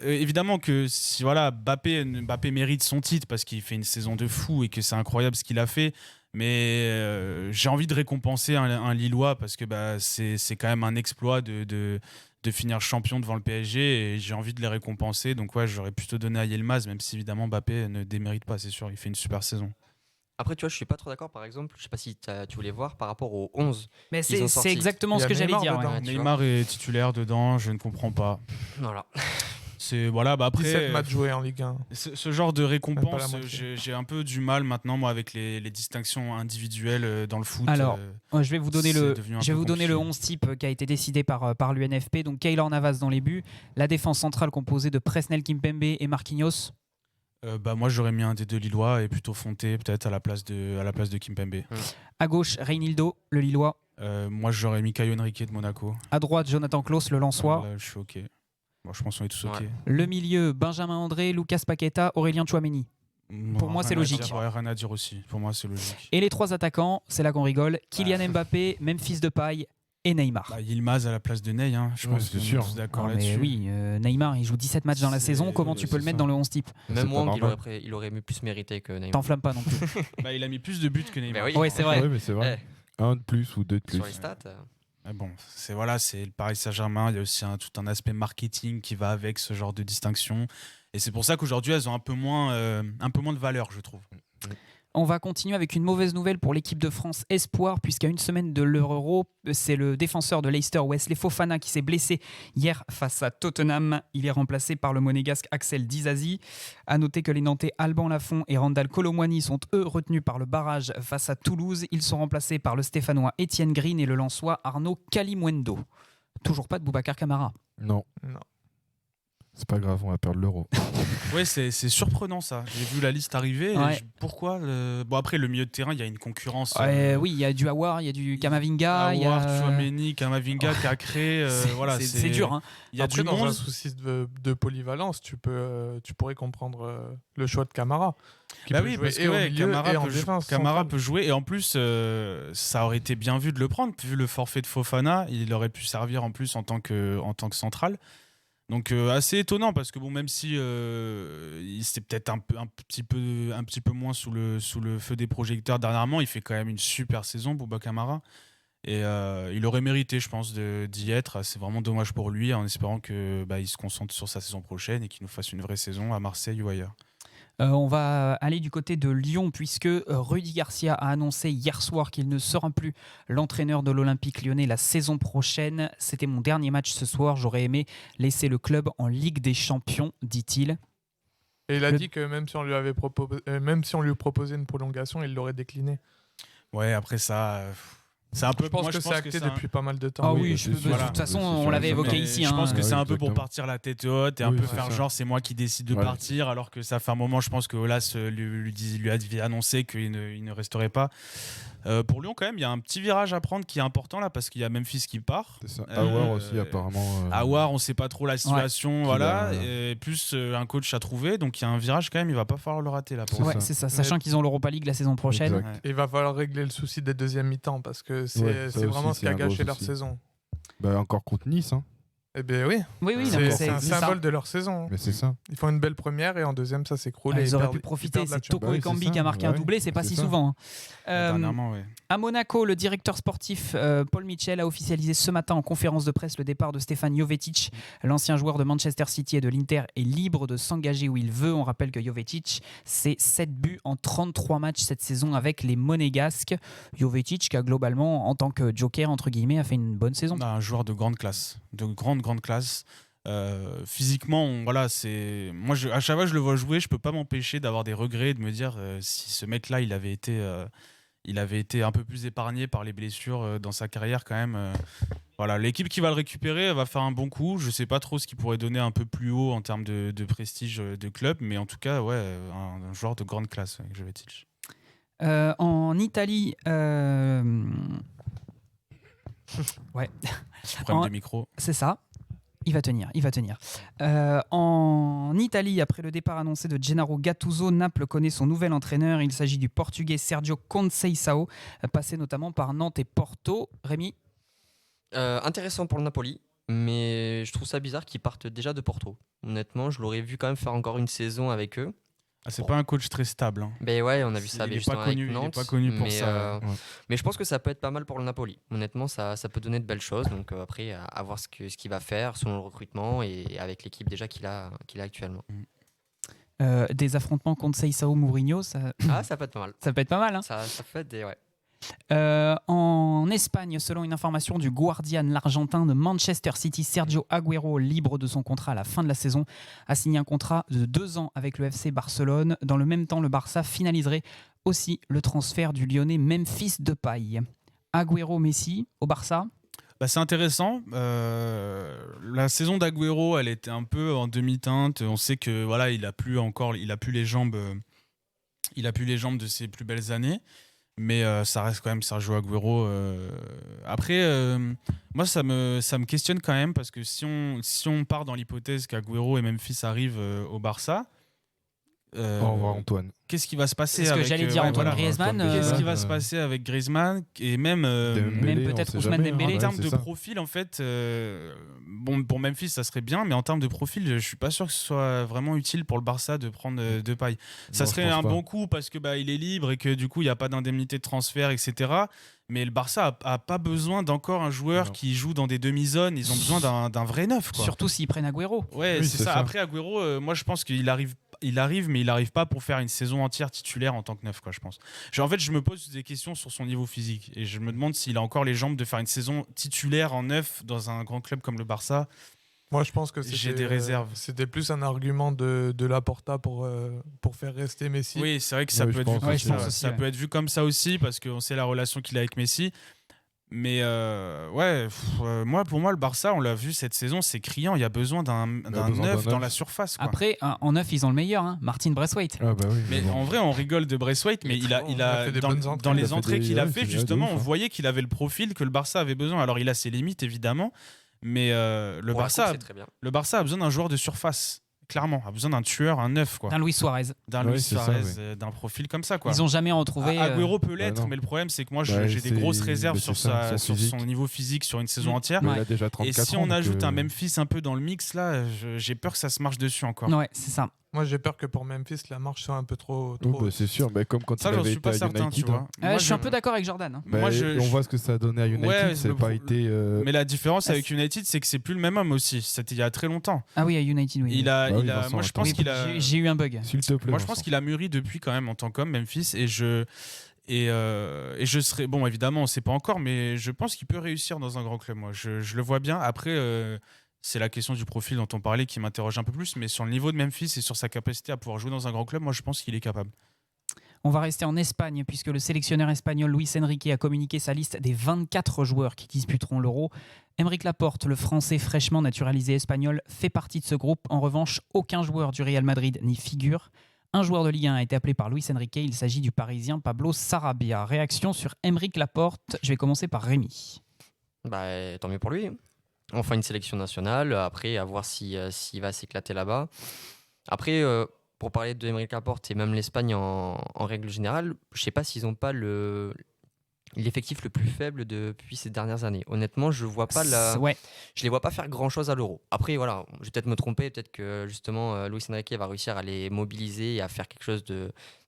Évidemment que si Mbappé mérite son titre parce qu'il fait une saison de fou et que c'est incroyable ce qu'il a fait. Mais j'ai envie de récompenser un Lillois parce que c'est quand même un exploit de finir champion devant le PSG et j'ai envie de les récompenser. Donc j'aurais plutôt donné à Yilmaz, même si évidemment Mbappé ne démérite pas, c'est sûr, il fait une super saison. Après, tu vois, je suis pas trop d'accord, par exemple, je sais pas si tu voulais voir par rapport aux 11. Mais c'est exactement ce que j'allais dire. Ouais, Neymar est titulaire dedans, je ne comprends pas. Voilà. C'est après 17 matchs joués en Ligue 1. Ce genre de récompense, j'ai un peu du mal maintenant moi avec les distinctions individuelles dans le foot. Alors, je vais vous donner le 11 type qui a été décidé par l'UNFP. Donc Keylor Navas dans les buts, la défense centrale composée de Presnel Kimpembe et Marquinhos. Moi j'aurais mis un des deux Lillois et plutôt Fonté peut-être à la place de Kimpembe. À gauche, Reinildo, le Lillois. Moi j'aurais mis Caio Henrique de Monaco. À droite, Jonathan Klaus, le Lensois. Là, je suis ok. Bon, je pense qu'on est tous ok. Le milieu, Benjamin André, Lucas Paqueta, Aurélien Tchouaméni. Pour moi, c'est logique. Rien à dire aussi. Pour moi, c'est logique. Et les trois attaquants, c'est là qu'on rigole. Kylian Mbappé, Memphis Depay et Neymar. Yilmaz à la place de Ney, je pense que c'est tous d'accord là-dessus. Oui, Neymar, il joue 17 matchs dans la saison. Comment tu peux le mettre dans le 11 type ? Même Wang, il aurait plus mérité que Neymar. T'enflamme pas non plus. Il a mis plus de buts que Neymar. Oui, c'est vrai. Oui, mais c'est vrai. Un de plus ou deux de plus. Sur les stats. Mais bon, c'est le Paris Saint-Germain. Il y a aussi tout un aspect marketing qui va avec ce genre de distinction. Et c'est pour ça qu'aujourd'hui, elles ont un peu moins de valeur, je trouve. On va continuer avec une mauvaise nouvelle pour l'équipe de France Espoir, puisqu'à une semaine de l'Euro, c'est le défenseur de Leicester, Wesley Fofana, qui s'est blessé hier face à Tottenham. Il est remplacé par le monégasque Axel Disasi. À noter que les Nantais Alban Lafont et Randal Kolo Muani sont eux retenus par le barrage face à Toulouse. Ils sont remplacés par le Stéphanois Étienne Green et le Lensois Arnaud Kalimwendo. Toujours pas de Boubacar Kamara. Non. C'est pas grave, on va perdre l'Euro. Ouais, c'est surprenant ça. J'ai vu la liste arriver. Et Ouais. pourquoi Bon, après, le milieu de terrain, il y a une concurrence. Oui, il y a du Awar, il y a du Kamavinga, il y Awar, a... Chouameni, Kamavinga qui a créé. Voilà, c'est dur, hein. Il y a Après, du dans un monde. souci de polyvalence, tu pourrais comprendre le choix de Camara. Qui Bah peut oui, jouer parce et au que milieu et en défense. Camara centrale. peut jouer. Et en plus, ça aurait été bien vu de le prendre. Vu le forfait de Fofana, il aurait pu servir en plus en tant que central. Donc assez étonnant parce que bon, même si il s'est peut-être un petit peu moins sous le feu des projecteurs dernièrement, il fait quand même une super saison, Bouba Camara, et il aurait mérité, je pense, d'y être. C'est vraiment dommage pour lui, en espérant que il se concentre sur sa saison prochaine et qu'il nous fasse une vraie saison à Marseille ou ailleurs. On va aller du côté de Lyon puisque Rudy Garcia a annoncé hier soir qu'il ne sera plus l'entraîneur de l'Olympique Lyonnais la saison prochaine. C'était mon dernier match ce soir, j'aurais aimé laisser le club en Ligue des Champions, dit-il. Et il a dit que même si on lui proposait une prolongation, il l'aurait décliné. Ouais, après ça, c'est un peu. Je pense moi, que c'est acté depuis pas mal de temps. Ah oui, oui, bah, c'est sûr. de toute façon, on l'avait Mais évoqué ici. Je pense que Ouais, c'est un peu pour exactement. partir la tête haute et un Oui, peu c'est faire ça. genre c'est moi qui décide de Ouais. partir, alors que ça fait un moment, je pense que Olas lui a annoncé qu'il ne resterait pas. Pour Lyon, quand même, il y a un petit virage à prendre qui est important là parce qu'il y a Memphis qui part. C'est ça. Awar aussi, apparemment. Awar, on sait pas trop la situation, Qui voilà. va- Et plus un coach à trouver, donc il y a un virage quand même, il va pas falloir le rater là. Pour C'est moi. Ouais, ça. c'est ça, sachant qu'ils ont l'Europa League la saison prochaine. Exact. Ouais. Et il va falloir régler le souci des deuxièmes mi-temps parce que c'est Ouais, ça c'est aussi, vraiment ce qui c'est a un gros gâché leur souci. saison. Bah, encore contre Nice, hein. Eh bien oui, Oui, non, c'est mais c'est un c'est ça. symbole de leur saison. Mais c'est ça. Ils font une belle première et en deuxième, ça s'écroule. Ah, et ils auraient perdent- pu ils profiter, perdent la c'est Champions. Toko Bah oui, Ekambi c'est qui a ça. marqué Bah un oui, doublé, c'est pas c'est si ça. souvent. hein. Dernièrement, ouais. À Monaco, le directeur sportif Paul Mitchell a officialisé ce matin en conférence de presse le départ de Stefan Jovetic. L'ancien joueur de Manchester City et de l'Inter est libre de s'engager où il veut. On rappelle que Jovetic, c'est 7 buts en 33 matchs cette saison avec les Monégasques. Jovetic, qui a globalement, en tant que joker, entre guillemets, a fait une bonne saison. Un joueur de grande classe, de grande classe. Physiquement, voilà, c'est moi. À chaque fois que je le vois jouer, je peux pas m'empêcher d'avoir des regrets, et de me dire si ce mec-là, il avait été un peu plus épargné par les blessures dans sa carrière quand même. Voilà, l'équipe qui va le récupérer, elle va faire un bon coup. Je sais pas trop ce qu'il pourrait donner un peu plus haut en termes de prestige de club, mais en tout cas, ouais, un joueur de grande classe, Jovetic. En Italie, ouais, Problème de micro. c'est ça. Il va tenir. En Italie, après le départ annoncé de Gennaro Gattuso, Naples connaît son nouvel entraîneur. Il s'agit du Portugais Sergio Conceição, passé notamment par Nantes et Porto. Rémi ? Intéressant pour le Napoli, mais je trouve ça bizarre qu'ils partent déjà de Porto. Honnêtement, je l'aurais vu quand même faire encore une saison avec eux. Ah, c'est pas un coach très stable. Hein. Ben ouais, on a vu ça Il est justement pas avec connu, il est Nantes. pas connu pour mais, ça. Ouais. mais je pense que ça peut être pas mal pour le Napoli. Honnêtement, ça peut donner de belles choses. Donc après, à voir ce qu'il va faire selon le recrutement et avec l'équipe déjà qu'il a actuellement. Des affrontements Conceição-Mourinho, ça Ça peut être pas mal. peut être pas mal. Hein. Ça fait des... Ouais. En Espagne, selon une information du Guardian, l'Argentin de Manchester City, Sergio Agüero, libre de son contrat à la fin de la saison, a signé un contrat de 2 ans avec le FC Barcelone. Dans le même temps, le Barça finaliserait aussi le transfert du Lyonnais Memphis Depay. Agüero-Messi au Barça. C'est intéressant. La saison d'Agüero, elle était un peu en demi-teinte. On sait que voilà, il a plus les jambes de ses plus belles années. Mais ça reste quand même Sergio Agüero. Après, moi, ça me questionne quand même parce que si on part dans l'hypothèse qu'Agüero et Memphis arrivent au Barça, Au revoir, Antoine. qu'est-ce qui va se passer C'est ce que avec j'allais dire, Antoine Griezmann. Qu'est-ce qui va Euh, se passer avec Griezmann et même Dembélé, même on peut-être sait Ousmane jamais, hein. Dembélé. en Ouais, termes c'est de ça. profil, en fait, bon, pour Memphis, ça serait bien, mais en termes de profil, je suis pas sûr que ce soit vraiment utile pour le Barça de prendre Depay. Ça Non, je serait pense un pas. bon coup parce que il est libre et que du coup, il n'y a pas d'indemnité de transfert, etc. Mais le Barça a pas besoin d'encore un joueur Non. qui joue dans des demi-zones. Ils ont besoin d'un vrai neuf, quoi. Surtout s'ils prennent Agüero. Ouais, Oui, c'est c'est ça. ça. Après, Agüero, moi, je pense qu'il arrive, mais il arrive pas pour faire une saison entière titulaire en tant que neuf, quoi, je pense. En fait, je me pose des questions sur son niveau physique et je me demande s'il a encore les jambes de faire une saison titulaire en neuf dans un grand club comme le Barça. Moi, je pense que J'ai des réserves. C'était plus un argument de Laporta pour faire rester Messi. Oui, c'est vrai que ça Oui, peut je être vu pense comme aussi, ça. ouais. Ça peut être vu comme ça aussi parce qu'on sait la relation qu'il a avec Messi. Mais pour moi, le Barça, on l'a vu cette saison, c'est criant. Il y a besoin d'un neuf dans la surface. Quoi. Après, en neuf, ils ont le meilleur, hein, Martin Braithwaite. Ah bah oui, Mais bon. en vrai, on rigole de Braithwaite, mais il a fait des bonnes entrées. dans Il a les fait entrées des- qu'il a ouais, fait, c'est justement, de ouf, on hein. voyait qu'il avait le profil que le Barça avait besoin. Alors, il a ses limites, évidemment, mais le Pour la coupe, Barça c'est très bien. a besoin d'un joueur de surface. Clairement, a besoin d'un tueur, un neuf, quoi. D'un Luis Suarez. D'un Ouais, Luis c'est ça, Suarez, ouais. d'un profil comme ça, quoi. Ils ont jamais retrouvé. Agüero peut l'être, non. mais le problème, c'est que moi, Ouais, j'ai des grosses réserves mais sur, c'est ça, sur physique. son niveau physique sur une saison entière. Mais Ouais. il a déjà Et 34 si ans. on ajoute donc, un Memphis un peu dans le mix, là, j'ai peur que ça se marche dessus encore. Ouais, c'est ça. Moi, j'ai peur que pour Memphis, la marche soit un peu trop. Oh, bah, c'est sûr, mais comme quand Ça, il j'en avait suis été pas à certain, United. tu vois. Moi, Je suis un peu d'accord avec Jordan. Hein. Bah, Moi, on voit ce que ça a donné à United, Ouais, c'est le pas pro- été. Mais la différence Ah, avec United, c'est que c'est plus le même homme aussi. C'était il y a très longtemps. Ah oui, à United, oui. Bah oui, Vincent, Moi, je attends. pense Oui, qu'il a. j'ai eu un bug. S'il te plaît. Moi, je pense Vincent. qu'il a mûri depuis quand même en tant qu'homme, Memphis, et je serais bon. Évidemment, on sait pas encore, mais je pense qu'il peut réussir dans un grand club. Moi, je le vois bien. Après, c'est la question du profil dont on parlait qui m'interroge un peu plus, mais sur le niveau de Memphis et sur sa capacité à pouvoir jouer dans un grand club, moi, je pense qu'il est capable. On va rester en Espagne puisque le sélectionneur espagnol Luis Enrique a communiqué sa liste des 24 joueurs qui disputeront l'Euro. Aymeric Laporte, le Français fraîchement naturalisé espagnol, fait partie de ce groupe. En revanche, aucun joueur du Real Madrid n'y figure. Un joueur de Ligue 1 a été appelé par Luis Enrique. Il s'agit du Parisien Pablo Sarabia. Réaction sur Aymeric Laporte. Je vais commencer par Rémi. Bah, tant mieux pour lui. Enfin, une sélection nationale. Après, à voir s'il va s'éclater là-bas. Après, pour parler de Aymeric Laporte et même l'Espagne en règle générale, je sais pas s'ils n'ont pas l'effectif le plus faible depuis ces dernières années. Honnêtement, je vois pas Ouais. je les vois pas faire grand-chose à l'Euro. Après, voilà, je vais peut-être me tromper, peut-être que justement Luis Enrique va réussir à les mobiliser et à faire quelque chose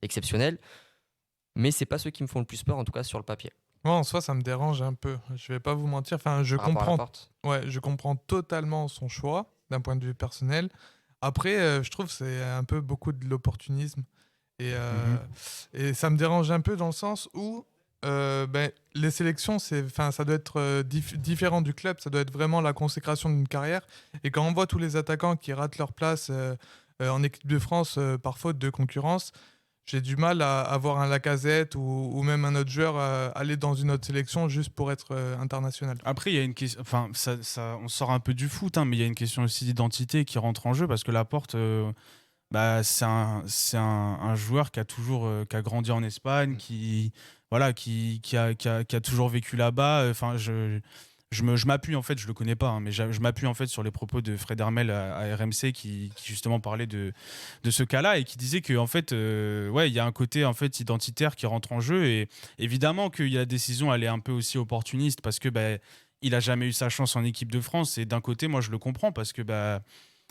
d'exceptionnel. Mais c'est pas ceux qui me font le plus peur, en tout cas sur le papier. Moi, en soi, ça me dérange un peu. Je vais pas vous mentir. Enfin, je Par rapport à comprends. Laporte. Ouais, je comprends totalement son choix d'un point de vue personnel. Après, je trouve que c'est un peu beaucoup de l'opportunisme. Et ça me dérange un peu dans le sens où les sélections, ça doit être différent du club. Ça doit être vraiment la consécration d'une carrière. Et quand on voit tous les attaquants qui ratent leur place en équipe de France par faute de concurrence, j'ai du mal à avoir un Lacazette ou même un autre joueur aller dans une autre sélection juste pour être international. Après, il y a une question. Enfin, on sort un peu du foot, hein, mais il y a une question aussi d'identité qui rentre en jeu parce que Laporte, c'est un joueur qui a grandi en Espagne, qui a toujours vécu là-bas. Enfin, je m'appuie en fait, je le connais pas, hein, mais je m'appuie en fait sur les propos de Fred Hermel à RMC qui justement parlait de ce cas-là et qui disait que en fait, il y a un côté en fait identitaire qui rentre en jeu et évidemment qu'il y a la décision, elle est un peu aussi opportuniste parce que il a jamais eu sa chance en équipe de France et d'un côté, moi je le comprends parce que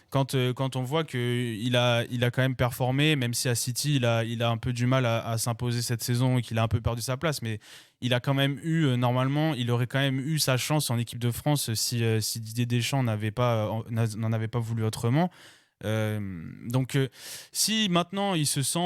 quand on voit qu'il a quand même performé, même si à City, il a un peu du mal à s'imposer cette saison et qu'il a un peu perdu sa place, mais il a quand même eu, normalement, il aurait quand même eu sa chance en équipe de France si Didier Deschamps n'en avait pas voulu autrement. Donc si maintenant il se sent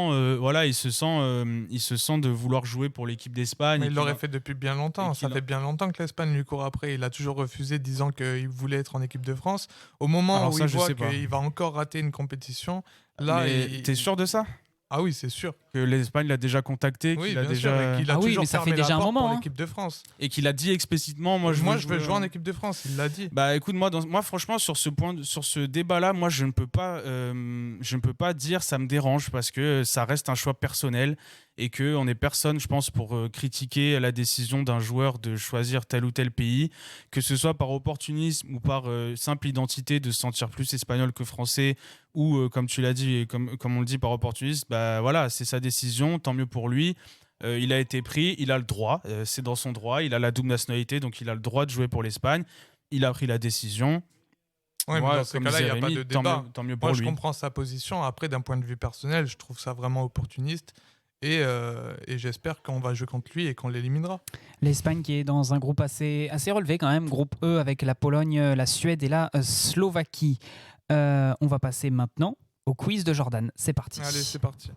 de vouloir jouer pour l'équipe d'Espagne, Mais il l'aurait qu'il- fait depuis bien longtemps. et Ça qu'il- fait bien longtemps que l'Espagne lui court après. Il a toujours refusé, disant qu'il voulait être en équipe de France. Au moment Alors où ça, il je voit sais pas. qu'il va encore rater une compétition, là, Mais t'es sûr de ça? Ah oui, c'est sûr. Que l'Espagne l'a déjà contacté, Oui, qu'il a bien déjà sûr. Et qu'il a Ah oui, toujours mais ça fait fermé la déjà un porte moment, pour hein. l'équipe de France. et qu'il a dit explicitement, moi je veux jouer en équipe de France. Il l'a dit. Bah écoute, moi franchement sur ce débat-là, moi je ne peux pas dire ça me dérange parce que ça reste un choix personnel et que on est personne, je pense, pour critiquer la décision d'un joueur de choisir tel ou tel pays, que ce soit par opportunisme ou par simple identité de se sentir plus espagnol que français ou comme tu l'as dit et comme on le dit par opportunisme, bah voilà, c'est sa décision, tant mieux pour lui. Il a été pris, il a le droit, c'est dans son droit, il a la double nationalité, donc il a le droit de jouer pour l'Espagne. Il a pris la décision. Ouais, Moi, mais dans ces comme cas-là, il n'y a disait pas Rémi, de débat. tant mieux pour Moi, je lui. comprends sa position. Après, d'un point de vue personnel, je trouve ça vraiment opportuniste. Et j'espère qu'on va jouer contre lui et qu'on l'éliminera. L'Espagne qui est dans un groupe assez relevé quand même, groupe E avec la Pologne, la Suède et la Slovaquie. On va passer maintenant au quiz de Jordan. C'est parti. Allez, c'est parti.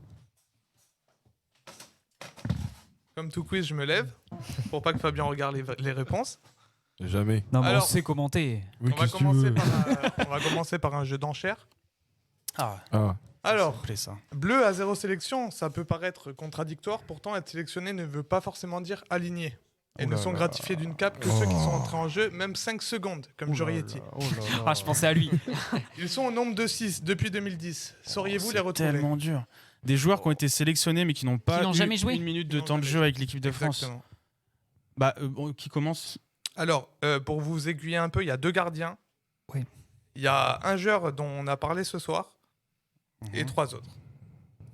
Comme tout quiz, je me lève pour pas que Fabien regarde les réponses. Jamais. Non, mais Alors- on sait commenter. Oui, On va, qu'est-ce que tu veux on va commencer par un jeu d'enchères. Ah, Ah, Alors, ça me plaît, ça. bleu à 0 sélection, ça peut paraître contradictoire. Pourtant, être sélectionné ne veut pas forcément dire aligné. Et ne sont gratifiés d'une cape que ceux qui sont entrés en jeu, même 5 secondes, comme Jorietti. Ah, je pensais à lui. Ils sont au nombre de 6 depuis 2010. Sauriez-vous les retrouver? C'est tellement dur. Des joueurs qui ont été sélectionnés mais qui n'ont pas eu jamais joué. une minute de Qui n'ont temps de jamais jeu joué. avec l'équipe de France. Exactement. Bah, qui commence? Alors, pour vous aiguiller un peu, il y a 2 gardiens. Oui. Il y a un joueur dont on a parlé ce soir et Mhm. 3 autres.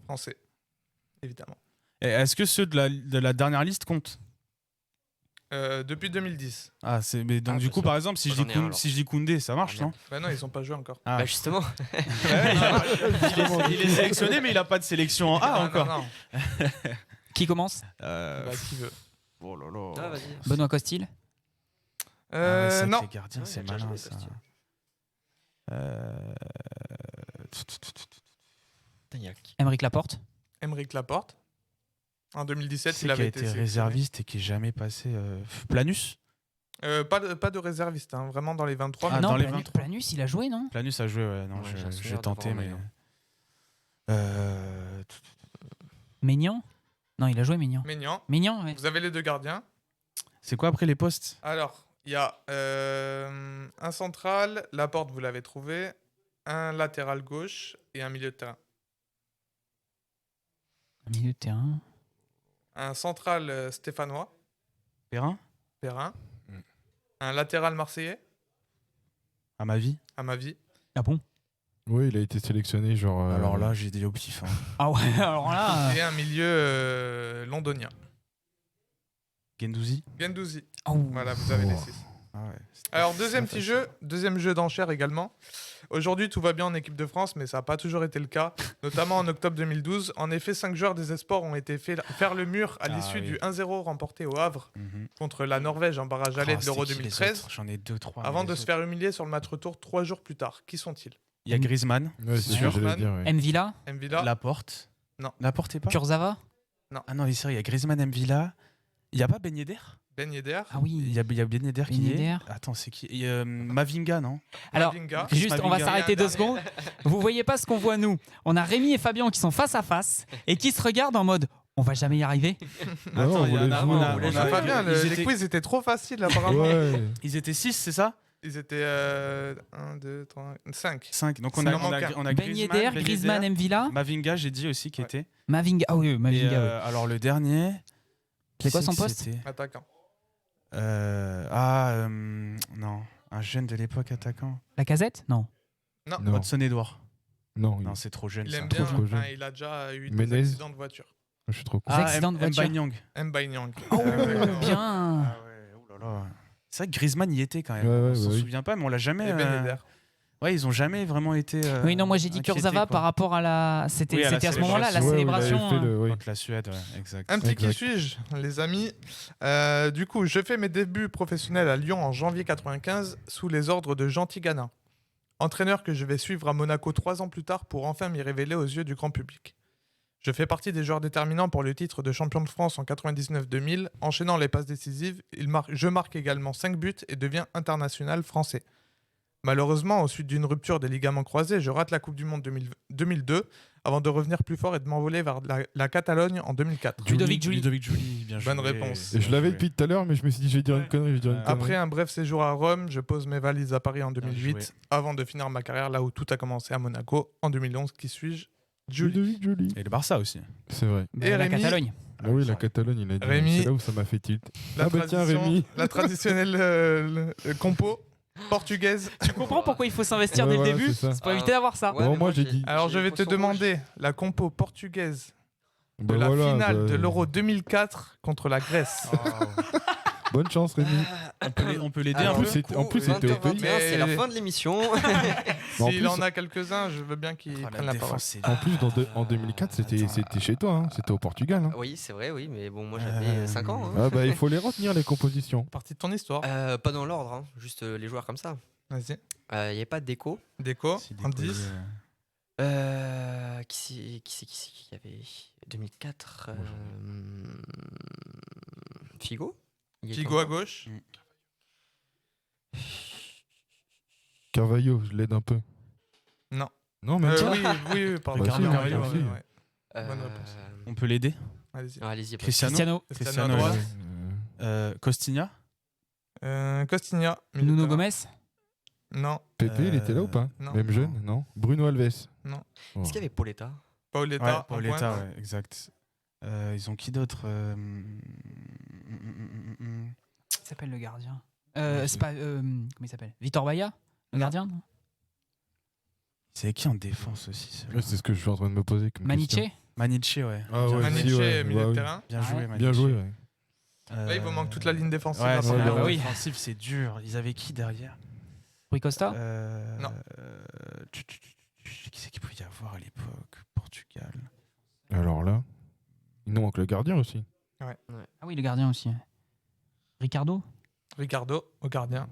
Français, évidemment. Et est-ce que ceux de la dernière liste comptent? Depuis 2010. Ah, mais donc Ah, du bah, coup, ça par va. exemple, si Moi, je j'en ai un, dis alors. si je dis Koundé, ça marche, non? Bah non, ils n'ont pas joué encore. Ah. Bah justement. Il est sélectionné, mais il a pas de sélection en A Non, encore. non, non. Qui commence? Bah, qui veut. Oh là là. Ah, vas-y. Benoît Costil. Ah ouais, c'est vrai que Non. les gardiens, Ouais, c'est il a déjà malin joué, ça. Costil. Putain, il y a qui Émeric Laporte. Aymeric Laporte. En 2017, C'est il qui a avait été été sélectionné. réserviste et qui est jamais passé. Planus? Pas de réserviste, hein, vraiment dans les 23. Ah, non, dans les Planus, 23. Planus, il a joué, non? Planus a joué, ouais. Non, Ouais, j'ai un j'ai souvenir de tenté, voir mais. Maignan. Maignan? Non, il a joué Maignan. Maignan. Maignan, ouais. Vous avez les 2 gardiens. C'est quoi après les postes? Alors, il y a un central, Laporte, vous l'avez trouvé, un latéral gauche et un milieu de terrain. Un milieu de terrain. Un central stéphanois, Perrin? Perrin. Mm. Un latéral marseillais, À ma vie? à ma vie. Ah bon? Oui, il a été sélectionné genre. Alors là, j'ai dit au pif. Hein. Ah ouais, alors là. Et un milieu londonien. Gendouzi? Gendouzi. Oh. Voilà, vous avez les Oh. 6. Ah ouais. Alors, deuxième jeu d'enchère également. Aujourd'hui, tout va bien en équipe de France, mais ça n'a pas toujours été le cas, notamment en octobre 2012. En effet, 5 joueurs des espoirs ont été faire le mur à Ah l'issue oui. du 1-0 remporté au Havre Mhm. contre la Norvège en barrage aller Oh, de l'Euro c'est qui, les 2013, autres J'en ai 2-3. avant de se faire humilier sur le match retour 3 jours plus tard. Qui sont-ils? Il y a Griezmann, Ouais, c'est sûr. ce que j'allais dire. ouais. Mvila. Mvila. Laporte. Non. Laporte est pas? Kurzawa. Ah non, il est sérieux, il y a Griezmann, Mvila. Il n'y a pas Ben Yedder? Ben Yedder. Ah oui. Il y a Ben Yedder qui Ben y Yedder. est. Attends, c'est qui? Mavinga, non? Alors, Mavinga. juste, on va Mavinga. s'arrêter Et un 2 secondes. Vous voyez pas ce qu'on voit nous. On a Rémi et Fabien qui sont face à face et qui se regardent en mode on va jamais y arriver. Ah non, on il y en voulait a- jouer, on a- on on voulait a- jouer. Pas bien, ils les étaient- quiz étaient trop faciles apparemment. Ouais. Ils étaient 6, c'est ça? Ils étaient 1, 2, 3, 5. 5. Donc Ça on a, en manque un. on a Ben Yedder, Griezmann, Mvila. Mavinga, j'ai dit aussi qui Ouais. était. Mavinga. Ah oui, Et, Mavinga. ouais. alors le dernier. C'est quoi qui son que poste c'était Attaquant. Non, un jeune de l'époque attaquant. La casette? Non. Non, Non. Hudson Edouard. Non, Non, c'est trop jeune. il ça. aime trop bien. trop jeune. Il a déjà eu des Menez. accidents de voiture. je suis trop con. Des accidents de voiture. Nyang. Mbaye-Niang. Oh, Exactement. bien. Ah ouais, oh là là. C'est vrai que Griezmann y était quand même. Ouais, ouais, on s'en bah oui. souvient pas, mais on l'a jamais. Et Ben Yedder. Ouais, ils ont jamais vraiment été. Oui, non, moi j'ai dit inquiétés, Kurzawa quoi. par rapport à la. C'était Oui, à la à ce moment-là, la Ouais, célébration. il avait fait hein. le- oui. Contre la Suède, ouais, exact. Un petit qui Exact. suis-je, les amis. Du coup, je fais mes débuts professionnels à Lyon en janvier 95 sous les ordres de Jean Tigana, entraîneur que je vais suivre à Monaco 3 ans plus tard pour enfin m'y révéler aux yeux du grand public. Je fais partie des joueurs déterminants pour le titre de champion de France en 99-2000, enchaînant les passes décisives. Je marque également 5 buts et deviens international français. Malheureusement, au suite d'une rupture des ligaments croisés, je rate la Coupe du Monde 2002 avant de revenir plus fort et de m'envoler vers la Catalogne en 2004. Ludovic Julie. Ludovic Julie, bien joué. Bonne réponse. Et je l'avais Bien depuis tout à l'heure, mais je me suis dit, je vais dire une connerie. Je vais dire une Après connerie. un bref séjour à Rome, je pose mes valises à Paris en joué. 2008 avant de finir ma carrière là où tout a commencé à Monaco en 2011. Qui suis-je? Julie. Ludovic Julie. Et le Barça aussi. C'est vrai. Bah, Et la Rémi. Catalogne. Ah oui, la Catalogne, il a dit. Rémi. C'est là où ça m'a fait tilt. La Ah bah tiens, tradition- Rémi. La traditionnelle compo portugaise. Tu comprends pourquoi il faut s'investir Ouais, dès le voilà, début? c'est ça. C'est pour éviter d'avoir ça. Ouais, Bon, mais moi, j'ai dit. Alors je vais te poisson rouge. demander la compo portugaise de Bah la voilà, finale bah, de l'Euro 2004 contre la Grèce. Bonne chance, Rémi. On peut l'aider Alors, un En peu. plus, en plus, c'était au pays. 20h21, c'est la fin de l'émission. En S'il plus- en a quelques-uns, je veux bien qu'il Ah, prenne la parole. défense, c'est- En plus, en 2004, c'était chez toi. Hein. C'était au Portugal. Hein. Oui, c'est vrai, oui, mais bon, moi j'avais 5 ans. hein. Ah bah, il faut les retenir, les compositions. Partie de ton histoire. Pas dans l'ordre, hein, juste les joueurs comme ça. Vas-y. Il n'y avait pas de déco. Déco, C'est en déployé, 10. Qui y avait 2004 Figo. Il était Figo à encore. gauche. Carvalho, je l'aide un peu. Non. Non, même pas. Oui, oui, pardon. Bah, si, Carvalho, si, ouais, si. ouais. Bonne réponse. On peut l'aider. Allez-y. Allez-y. Cristiano. Cristiano. Cristiano à droite. Costinha. Costinha. milieu de Nuno terrain. Gomes. Non. Pépé, il était là ou pas non. Même jeune, non Bruno Alves. Non. Oh. Est-ce qu'il y avait Pauletta? Paoletta. Ouais, un Paoletta, point. ouais, exact. Ils ont qui d'autre Il s'appelle le gardien. Ouais, C'est c'est- pas. Comment il s'appelle Vitor Baia, le gardien non C'est qui en défense aussi celui-là Ouais, c'est ce que je suis en train de me poser. Comme question. Maniche. Maniche, ouais. Ah ouais, Bien, Maniche, si, ouais, milieu bah de oui. terrain. bien Ah joué, ouais. Maniche. Bien joué, ouais. Là, il vous manque toute la ligne défensive. Ouais, la c'est première. bah la oui. défensive, c'est dur. Ils avaient qui derrière Rui Costa. Non. Qui c'est qu'il pouvait y avoir à l'époque Portugal. Alors là, il nous manque le gardien aussi. Ah oui, le gardien aussi. Ricardo. Ricardo au gardien.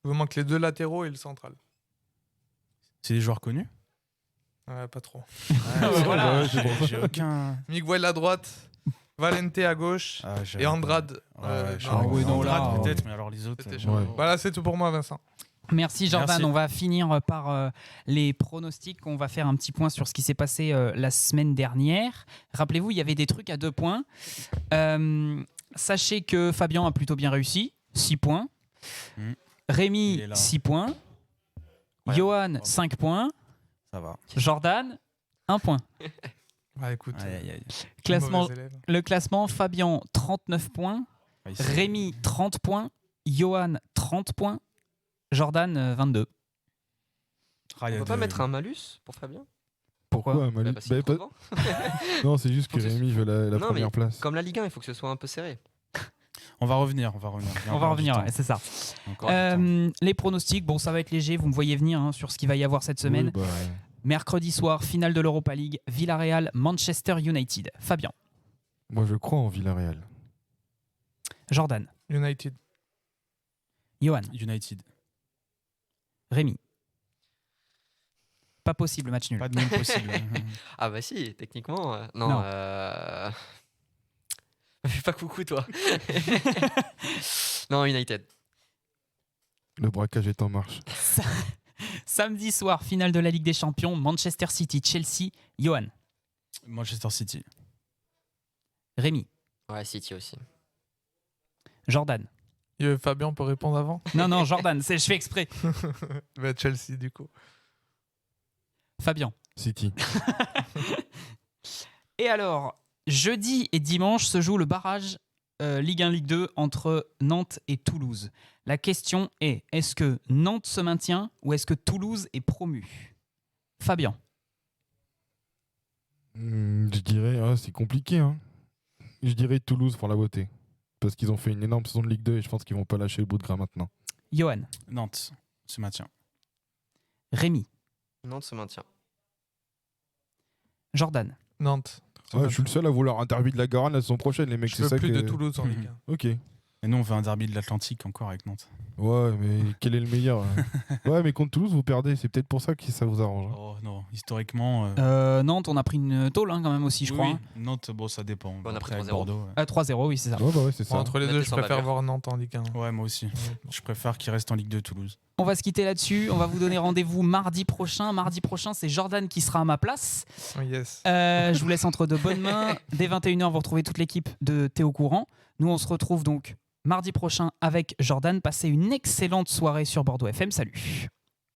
Il vous manque les 2 latéraux et le central. C'est des joueurs connus Pas trop. Voilà. Ouais, c'est pour ça. J'ai aucun. Miguel à droite, Valente à gauche Ah, et Andrade. Je Ah oui, non, là, Andrade peut-être, mais alors les autres. C'était Ouais. Voilà, c'est tout pour moi, Vincent. Merci Jordan. Merci. On va finir par les pronostics. On va faire un petit point sur ce qui s'est passé la semaine dernière. Rappelez-vous, il y avait des trucs à 2 points. Sachez que Fabien a plutôt bien réussi, 6 points. Mm. Rémi, Il est là. 6 points. Ouais. Johan, 5 points. Ça va. Jordan, 1 point. Bah écoute, Aïe, aïe, aïe. Classement, mauvais élève. le classement, Fabien, 39 points. Ouais, ici. Rémi, 30 points. Johan, 30 points. Jordan, 22. Ah, il y On a peut pas deux- mettre un malus pour Fabien? Pourquoi Mali- Parce qu'il est Bah, trop pas- devant. Non, c'est juste que Faut que ce Rémi veut la Non, première mais place. Comme la Ligue 1, il faut que ce soit un peu serré. On va revenir. Il y a On va encore revenir, du temps. ouais, c'est ça. Encore du temps. Les pronostics, bon, ça va être léger, vous me voyez venir hein, sur ce qu'il va y avoir cette semaine. Oui, bah, Mercredi soir, finale de l'Europa League, Villarreal, Manchester United. Fabien, moi, je crois en Villarreal. Jordan, United. Johan, United. Rémi. Pas possible, match nul. Pas de nul possible. Ah bah si, techniquement. Non. Non. Fais pas coucou toi. Non, United. Le braquage est en marche. Samedi soir, finale de la Ligue des Champions, Manchester City, Chelsea. Johan, Manchester City. Rémi, Ouais, City aussi. Jordan. Fabien peut répondre avant. Non, Jordan, je fais exprès. Bah, Chelsea, du coup. Fabien. City. Et alors, jeudi et dimanche se joue le barrage Ligue 1, Ligue 2 entre Nantes et Toulouse. La question est, est-ce que Nantes se maintient ou est-ce que Toulouse est promu? Fabien. Je dirais, c'est compliqué. Hein. Je dirais Toulouse pour la beauté. Parce qu'ils ont fait une énorme saison de Ligue 2 et je pense qu'ils vont pas lâcher le bout de gras maintenant. Johan. Nantes se maintient. Rémi. Nantes se maintient. Jordan. Nantes. Ouais, je suis le seul à vouloir un derby de la Garonne la saison prochaine, les mecs. Je C'est veux ça plus que... de Toulouse en Ligue 1. Ok. Et nous, on fait un derby de l'Atlantique encore avec Nantes. Ouais, mais quel est le meilleur Ouais, mais contre Toulouse, vous perdez. C'est peut-être pour ça que ça vous arrange. Hein. Oh non, historiquement. Nantes, on a pris une tôle hein, quand même aussi, je oui, crois. oui. hein. Nantes, bon, ça dépend. On a Après, pris avec 3-0. Bordeaux. Ouais. 3-0, oui, c'est ça. Ouais, bah ouais, c'est Bon, ça. entre les Nantes deux, et je sans préfère Bavière. voir Nantes en Ligue 1. Ouais, moi aussi. Je préfère qu'il reste en Ligue 2 Toulouse. On va se quitter là-dessus. On va vous donner rendez-vous mardi prochain. Mardi prochain, c'est Jordan qui sera à ma place. Oh, yes. Je vous laisse entre de bonnes mains. Dès 21h, vous retrouvez toute l'équipe de Théo Courant. Nous, on se retrouve donc mardi prochain avec Jordan. Passez une excellente soirée sur Bordeaux FM. Salut.